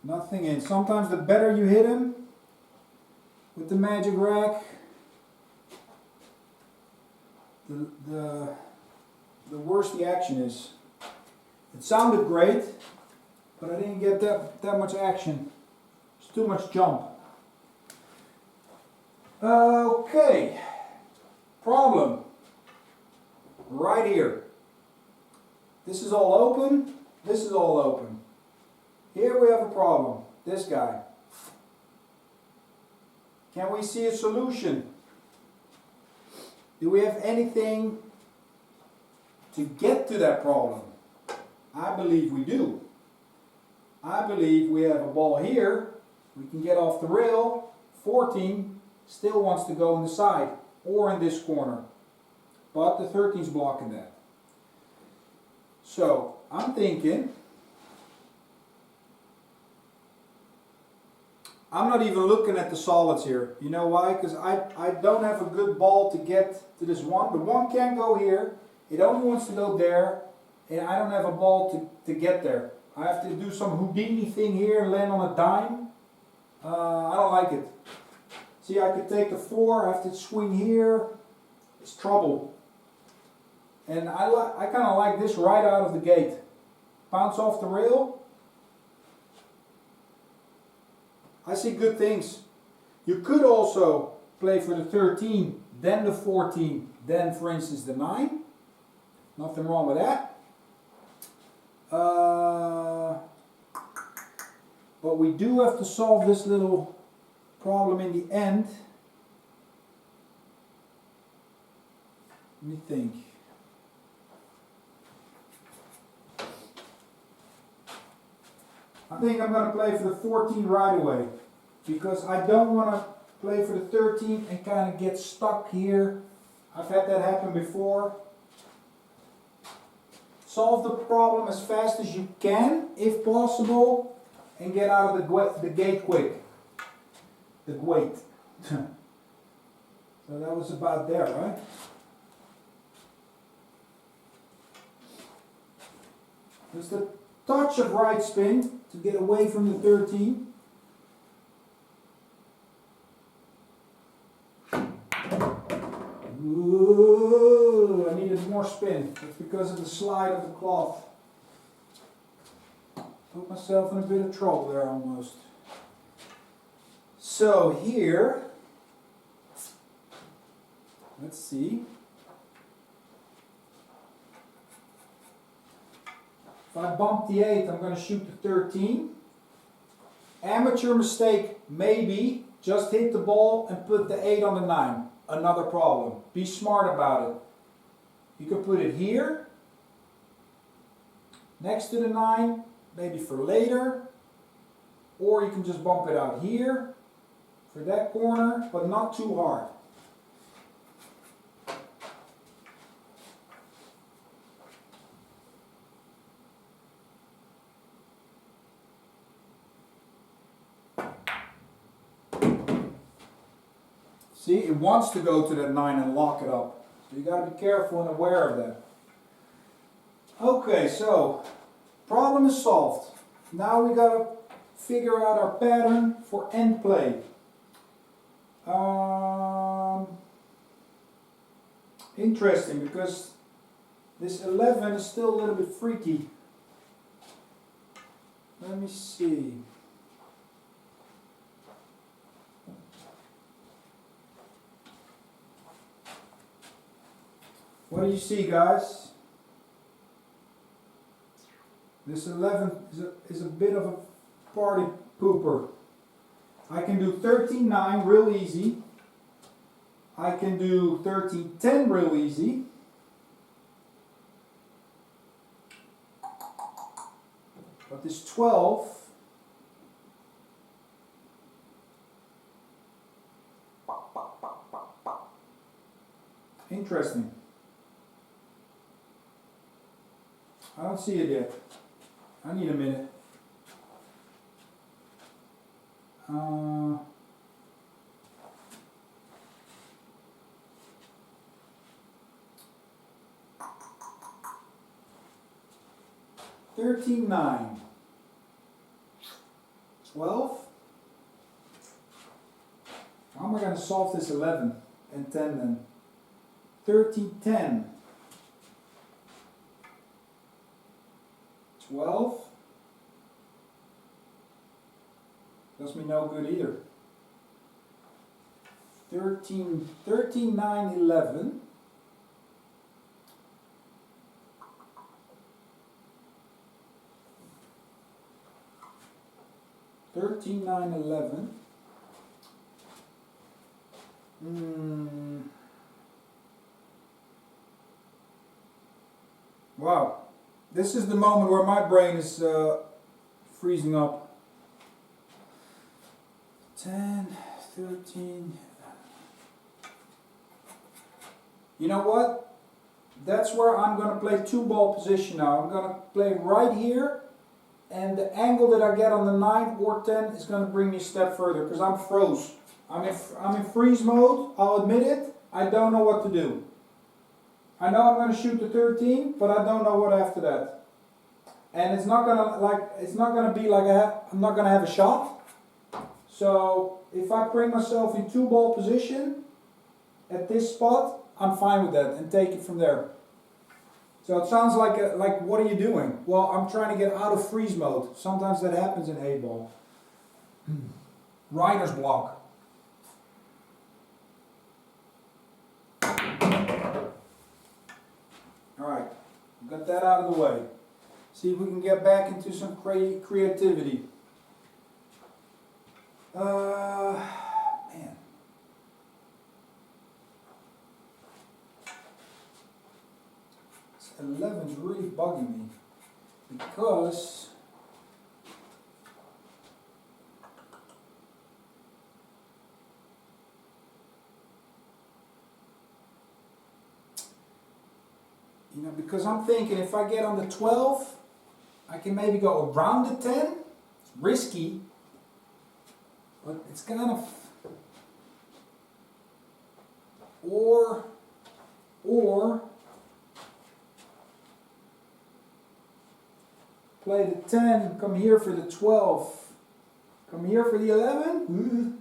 Nothing in. Sometimes the better you hit him with the magic rack, the worse the action is. It sounded great, but I didn't get that much action. It's too much jump. Okay. Problem. Right here. This is all open. This is all open. Here we have a problem. This guy. Can we see a solution? Do we have anything to get to that problem? I believe we do. I believe we have a ball here. We can get off the rail. 14 still wants to go on the side or in this corner. But the 13 is blocking that. So I'm thinking, I'm not even looking at the solids here. You know why? Because I don't have a good ball to get to this one. The one can't go here. It only wants to go there. And I don't have a ball to get there. I have to do some Houdini thing here and land on a dime. I don't like it. See, I could take the 4, I have to swing here. It's trouble. And I kind of like this right out of the gate. Bounce off the rail. I see good things. You could also play for the 13, then the 14, then for instance the 9. Nothing wrong with that. But we do have to solve this little problem in the end. Let me think. I think I'm going to play for the 14 right away, because I don't want to play for the 13 and kind of get stuck here. I've had that happen before. Solve the problem as fast as you can, if possible, and get out of the gate quick. The gate. So that was about there, right? Just a touch of right spin to get away from the 13. Ooh, I needed more spin. That's because of the slide of the cloth. Put myself in a bit of trouble there almost. So here, let's see. If I bump the 8, I'm going to shoot the 13. Amateur mistake, maybe. Just hit the ball and put the 8 on the 9. Another problem. Be smart about it. You can put it here, next to the 9, maybe for later. Or you can just bump it out here for that corner, but not too hard. See, it wants to go to that 9 and lock it up. So you got to be careful and aware of that. Okay, so problem is solved. Now we got to figure out our pattern for end play. Interesting, because this 11 is still a little bit freaky. Let me see. What do you see, guys? This 11 is a bit of a party pooper. I can do 13-9 real easy. I can do 13-10 real easy. But this 12, interesting. I don't see it yet. I need a minute. 13-9. 12. How am I going to solve this 11 and 10 then? 13-10. 12. Does me no good either. 13, 9, 11. Thirteen, 9, 11. Wow. This is the moment where my brain is freezing up. 10, 13. You know what? That's where I'm going to play 2-ball position now. I'm going to play right here. And the angle that I get on the 9 or 10 is going to bring me a step further, because I'm froze. I'm in freeze mode, I'll admit it. I don't know what to do. I know I'm going to shoot the 13, but I don't know what after that. And it's not going to be like I'm not going to have a shot. So if I bring myself in 2-ball position at this spot, I'm fine with that and take it from there. So it sounds like what are you doing? Well, I'm trying to get out of freeze mode. Sometimes that happens in 8-ball. Rider's block. Alright, got that out of the way. See if we can get back into some creativity. Man. 11 is really bugging me, because because I'm thinking if I get on the 12, I can maybe go around the 10. It's risky, but it's kind of, or play the 10, come here for the 12, come here for the 11,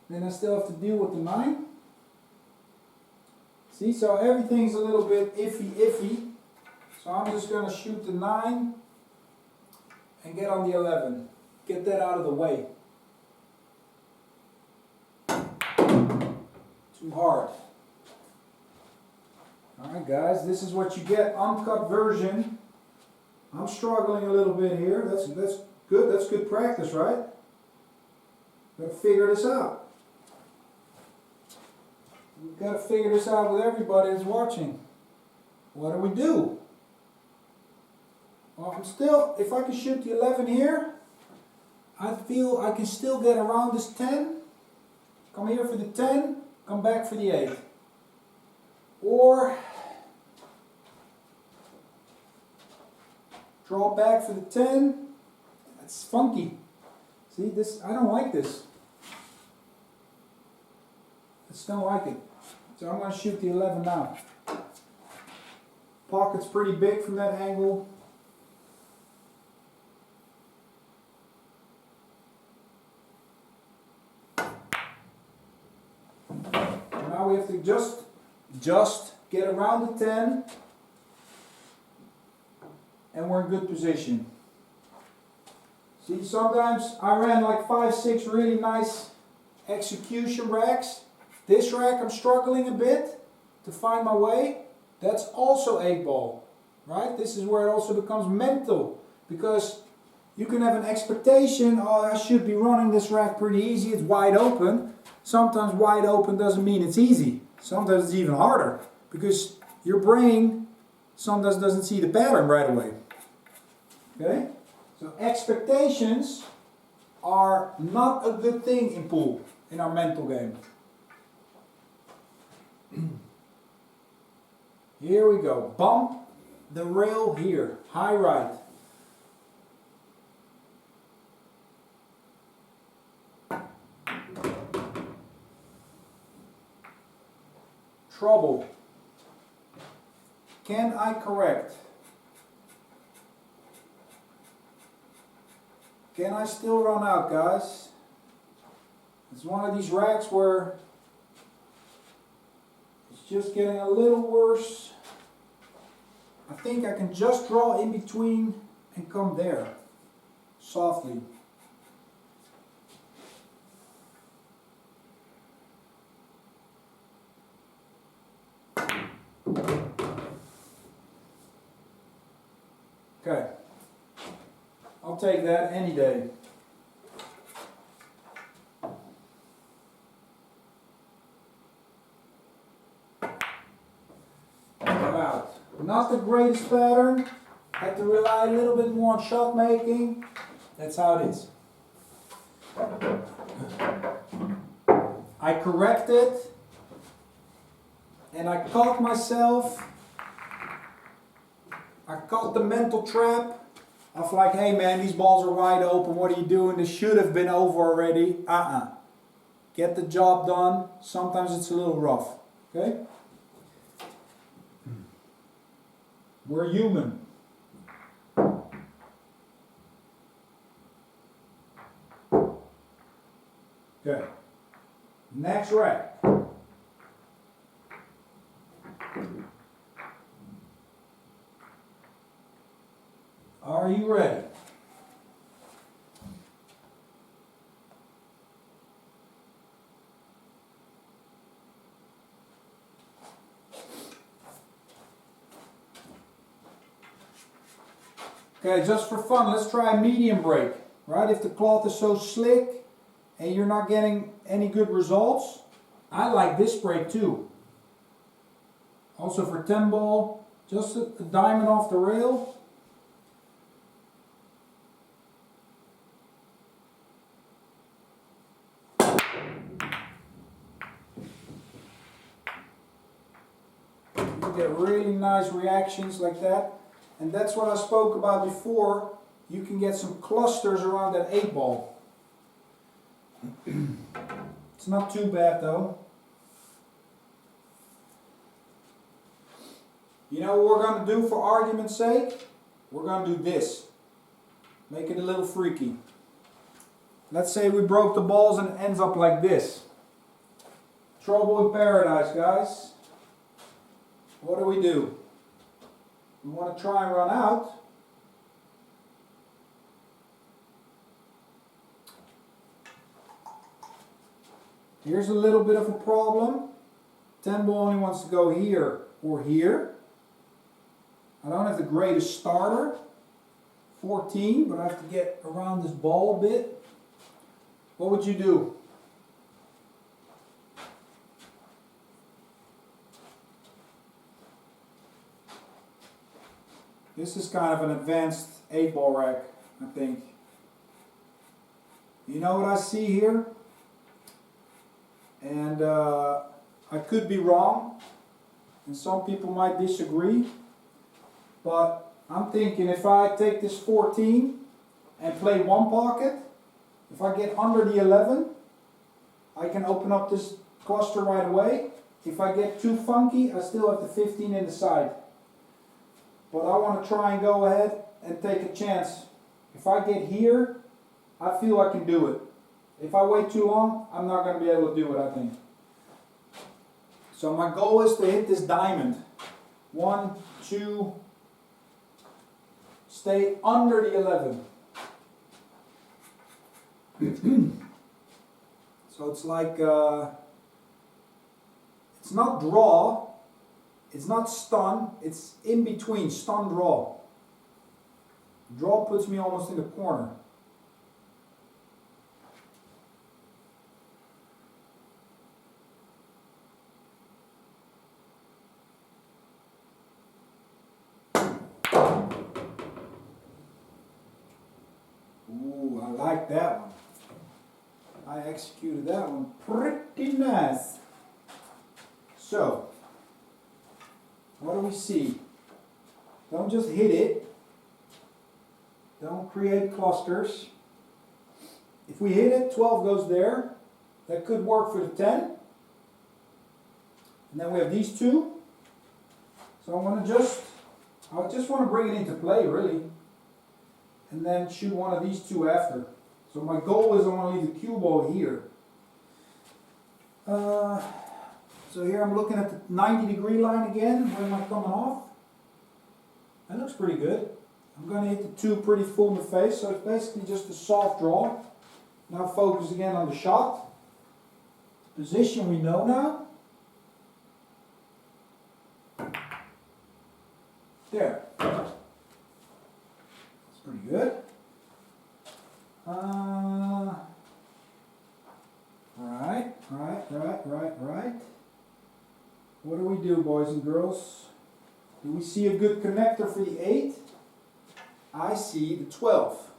then I still have to deal with the 9. See, so everything's a little bit iffy. So I'm just going to shoot the 9 and get on the 11. Get that out of the way. Too hard. Alright guys, this is what you get, uncut version. I'm struggling a little bit here. That's good. That's good practice, right? Gotta figure this out. We've got to figure this out with everybody that's watching. What do we do? Well, I'm still, if I can shoot the 11 here, I feel I can still get around this 10. Come here for the 10, come back for the 8. Or draw back for the 10. That's funky. See this? I don't like this. just don't like it. So I'm going to shoot the 11 now. Pocket's pretty big from that angle. Now we have to just get around the 10 and we're in good position. See, sometimes I ran like 5, 6 really nice execution racks. This rack I'm struggling a bit to find my way. That's also 8-ball, right? This is where it also becomes mental, because you can have an expectation, oh, I should be running this rack pretty easy, it's wide open. Sometimes wide open doesn't mean it's easy. Sometimes it's even harder, because your brain sometimes doesn't see the pattern right away. Okay? So expectations are not a good thing in pool, in our mental game. Here we go. Bump the rail here. High right. Trouble. Can I correct? Can I still run out, guys? It's one of these racks where it's just getting a little worse. I think I can just draw in between and come there, softly. Okay, I'll take that any day. Out. Not the greatest pattern. Had to rely a little bit more on shot making. That's how it is. I corrected and I caught myself. I caught the mental trap of like, hey man, these balls are wide open, what are you doing? This should have been over already. Get the job done. Sometimes it's a little rough. Okay? We're human. Okay. Next rack. Are you ready? Okay, just for fun, let's try a medium break, right? If the cloth is so slick and you're not getting any good results, I like this break too. Also for 10 ball, just a diamond off the rail. You get really nice reactions like that. And that's what I spoke about before. You can get some clusters around that 8-ball. It's not too bad though. You know what we're going to do for argument's sake? We're going to do this. Make it a little freaky. Let's say we broke the balls and it ends up like this. Trouble in paradise, guys. What do? We want to try and run out. Here's a little bit of a problem. 10 ball only wants to go here or here. I don't have the greatest starter. 14, but I have to get around this ball a bit. What would you do? This is kind of an advanced 8-ball rack, I think. You know what I see here? And I could be wrong, and some people might disagree, but I'm thinking if I take this 14 and play one pocket, if I get under the 11, I can open up this cluster right away. If I get too funky, I still have the 15 in the side. But I want to try and go ahead and take a chance. If I get here, I feel I can do it. If I wait too long, I'm not going to be able to do it, I think. So my goal is to hit this diamond. 1, 2, stay under the 11. So it's like, it's not draw, it's not stun, it's in between, stun, draw. Draw puts me almost in the corner. Ooh, I like that one. I executed that one pretty nice. So, what do we see? Don't just hit it. Don't create clusters. If we hit it, 12 goes there. That could work for the 10. And then we have these two. So I just want to bring it into play really. And then shoot one of these two after. So my goal is I want to leave the cue ball here. So here I'm looking at the 90-degree line again. Where am I coming off? That looks pretty good. I'm going to hit the 2 pretty full in the face. So it's basically just a soft draw. Now focus again on the shot. Position we know now. There. That's pretty good. Right. What do we do, boys and girls? Do we see a good connector for the 8? I see the 12.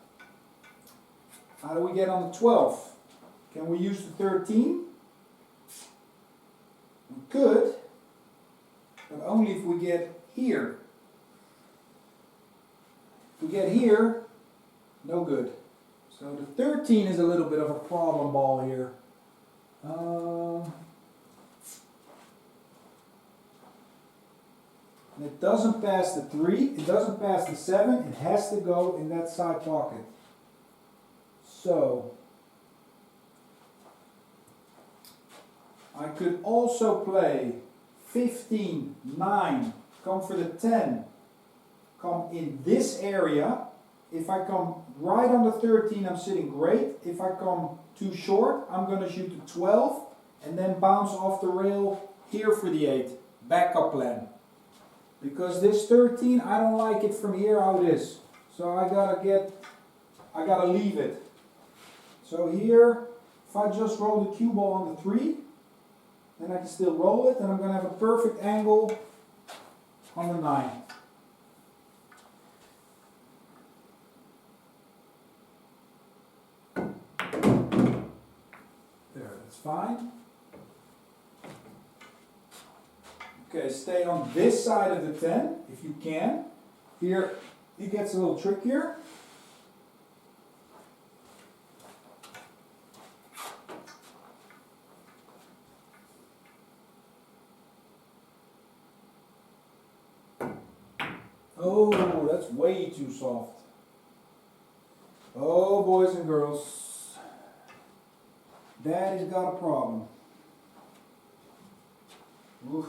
How do we get on the 12? Can we use the 13? We could, but only if we get here. If we get here, no good. So the 13 is a little bit of a problem ball here. It doesn't pass the 3, it doesn't pass the 7, it has to go in that side pocket. So, I could also play 15, 9, come for the 10, come in this area. If I come right on the 13, I'm sitting great. If I come too short, I'm going to shoot the 12 and then bounce off the rail here for the 8. Backup plan. Because this 13, I don't like it from here how it is. So I gotta leave it. So here, if I just roll the cue ball on the 3, then I can still roll it, and I'm gonna have a perfect angle on the 9. There, that's fine. Okay, stay on this side of the 10, if you can. Here, it gets a little trickier. Oh, that's way too soft. Oh, boys and girls, Daddy's got a problem. Oof.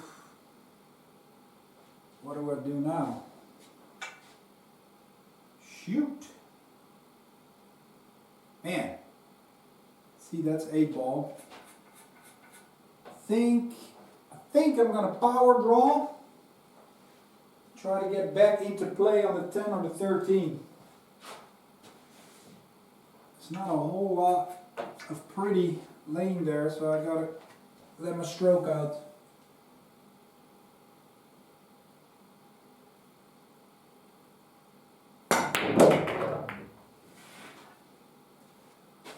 What do I do now? Shoot. Man. See, that's 8 ball. I think I'm going to power draw. Try to get back into play on the 10 or the 13. It's not a whole lot of pretty lane there, so I got to let my stroke out.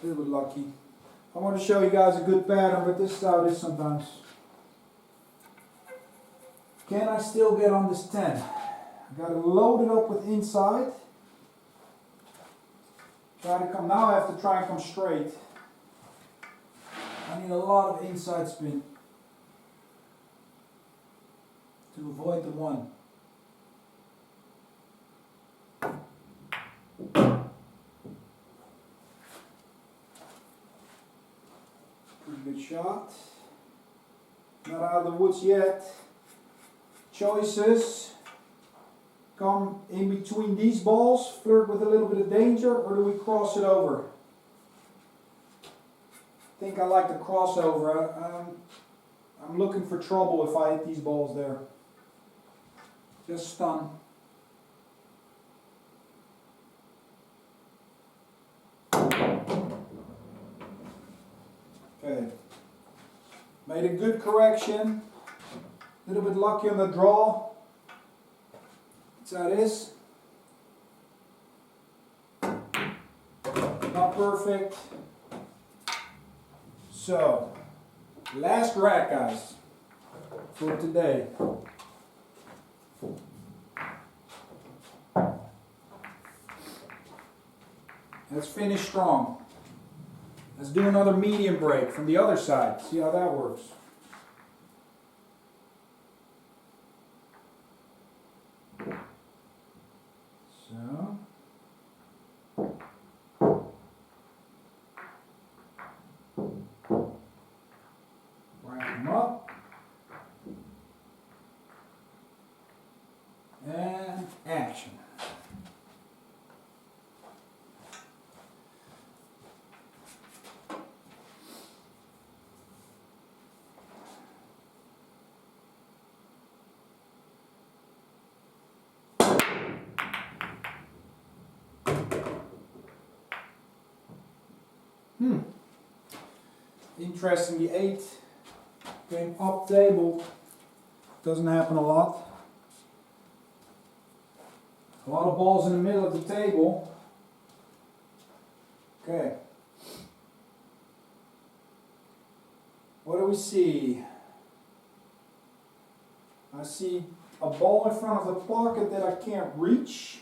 A little bit lucky. I want to show you guys a good pattern, but this is how it is sometimes. Can I still get on this 10? I got to load it up with inside. Try to come, now I have to try and come straight. I need a lot of inside spin to avoid the one. Pretty good shot. Not out of the woods yet. Choices come in between these balls, flirt with a little bit of danger, or do we cross it over? I think I like the crossover. I'm looking for trouble if I hit these balls there. Just stun. Okay. Made a good correction. A little bit lucky on the draw. That's how it is. Not perfect. So, last rack, guys, for today. Let's finish strong. Let's do another medium break from the other side. See how that works. So. Rack them up. And action. Interesting, the 8 came up table. Doesn't happen a lot. A lot of balls in the middle of the table. Okay. What do we see? I see a ball in front of the pocket that I can't reach.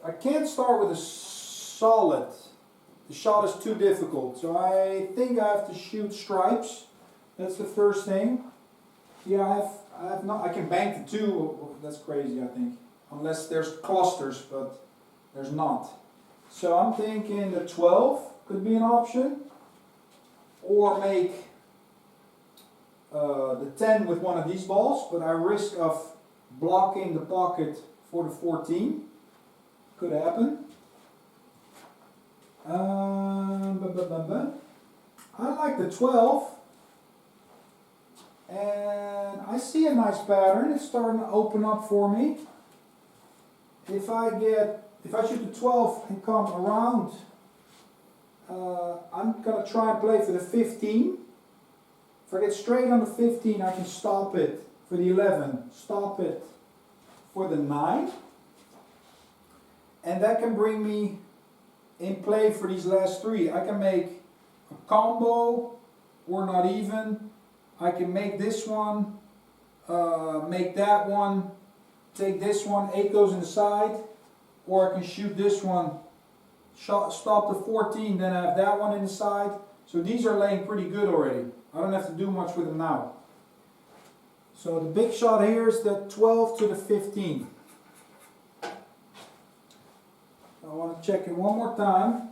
I can't start with a solid. The shot is too difficult, so I think I have to shoot stripes. That's the first thing. Yeah, I have not. I can bank the 2. That's crazy, I think, unless there's clusters, but there's not. So I'm thinking the 12 could be an option, or make the 10 with one of these balls, but I risk of blocking the pocket for the 14. Could happen. I like the 12, and I see a nice pattern. It's starting to open up for me. If I shoot the 12 and come around, I'm gonna try and play for the 15. If I get straight on the 15, I can stop it for the 11, stop it for the 9. And that can bring me in play for these last 3. I can make a combo or not even. I can make this one, make that one, take this one, 8 goes in the side, or I can shoot this one, stop the 14, then I have that one in the side. So these are laying pretty good already. I don't have to do much with them now. So the big shot here is the 12 to the 15. I want to check it one more time.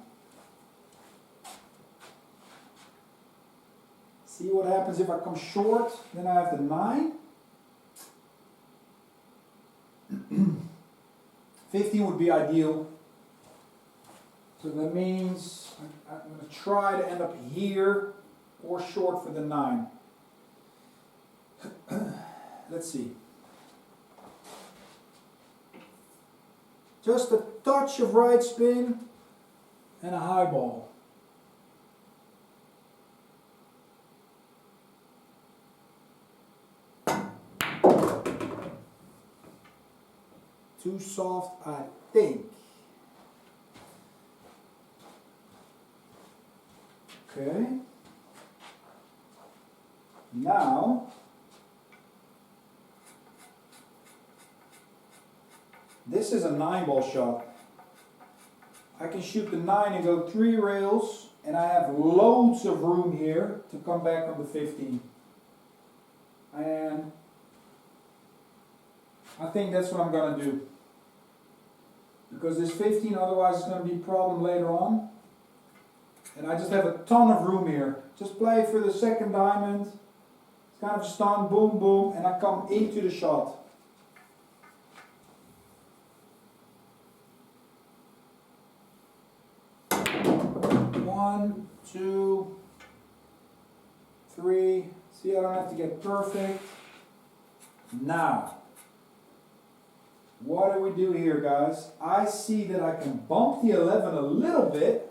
See what happens if I come short. Then I have the 9. 15 would be ideal. So that means I'm going to try to end up here or short for the 9. Let's see. Just a touch of right spin and a high ball. Too soft, I think. Okay. Now, this is a 9-ball shot. I can shoot the 9 and go 3 rails, and I have loads of room here to come back on the 15. And I think that's what I'm going to do. Because this 15 otherwise is going to be a problem later on. And I just have a ton of room here. Just play for the second diamond. It's kind of a stun, boom, boom, and I come into the shot. One, two, three. See, I don't have to get perfect. Now, what do we do here, guys? I see that I can bump the 11 a little bit.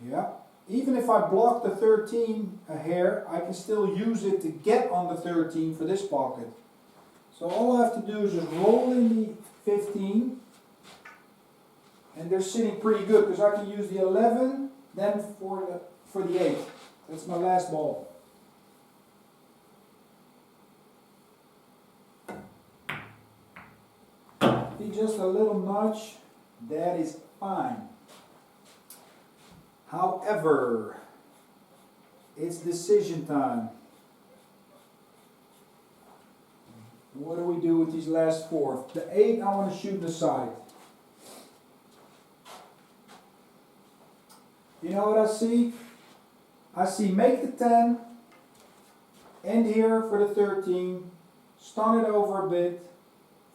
Yeah. Even if I block the 13 a hair, I can still use it to get on the 13 for this pocket. So all I have to do is just roll in the 15. And they're sitting pretty good because I can use the 11 then for the 8. That's my last ball. Be just a little nudge, that is fine. However, it's decision time. What do we do with these last 4? The 8 I want to shoot the side. You know what I see? I see make the 10, end here for the 13, stun it over a bit,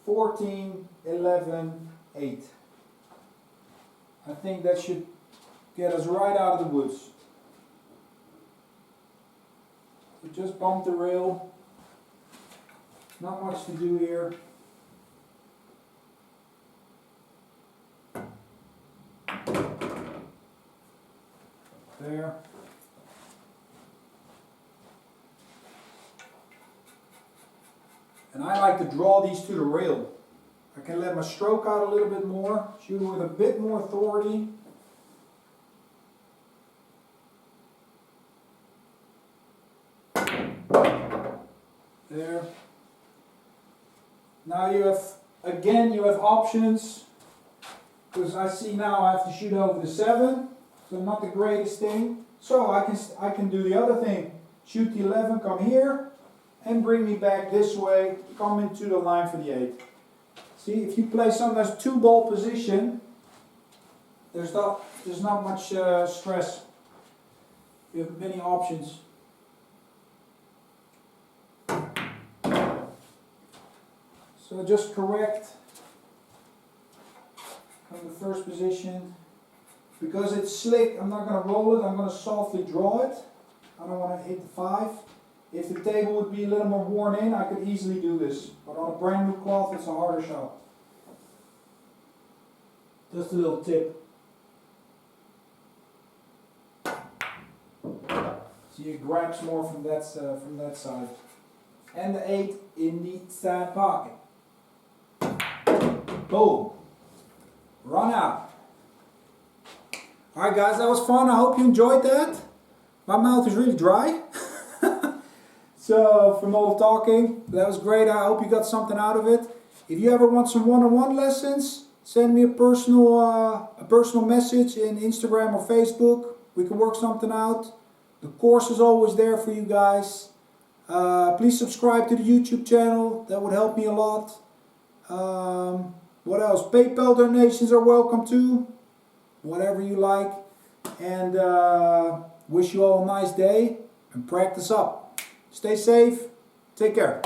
14, 11, 8. I think that should get us right out of the woods. We just bump the rail. Not much to do here. There. And I like to draw these to the rail. I can let my stroke out a little bit more, shoot with a bit more authority. There. Now you have options, because I see now I have to shoot over the 7. So not the greatest thing. So I can do the other thing. Shoot the 11, come here, and bring me back this way, come into the line for the 8. See, if you play sometimes 2-ball position, there's not much stress. You have many options. So just correct from the first position. Because it's slick, I'm not going to roll it, I'm going to softly draw it. I don't want to hit the 5. If the table would be a little more worn in, I could easily do this. But on a brand new cloth, it's a harder shot. Just a little tip. See, it grabs more from that side. And the 8 in the side pocket. Boom. Run out. Alright guys, that was fun. I hope you enjoyed that. My mouth is really dry. So, from all the talking, that was great. I hope you got something out of it. If you ever want some one-on-one lessons, send me a personal message in Instagram or Facebook. We can work something out. The course is always there for you guys. Please subscribe to the YouTube channel. That would help me a lot. What else? PayPal donations are welcome too. Whatever you like. And wish you all a nice day and practice up. Stay safe. Take care.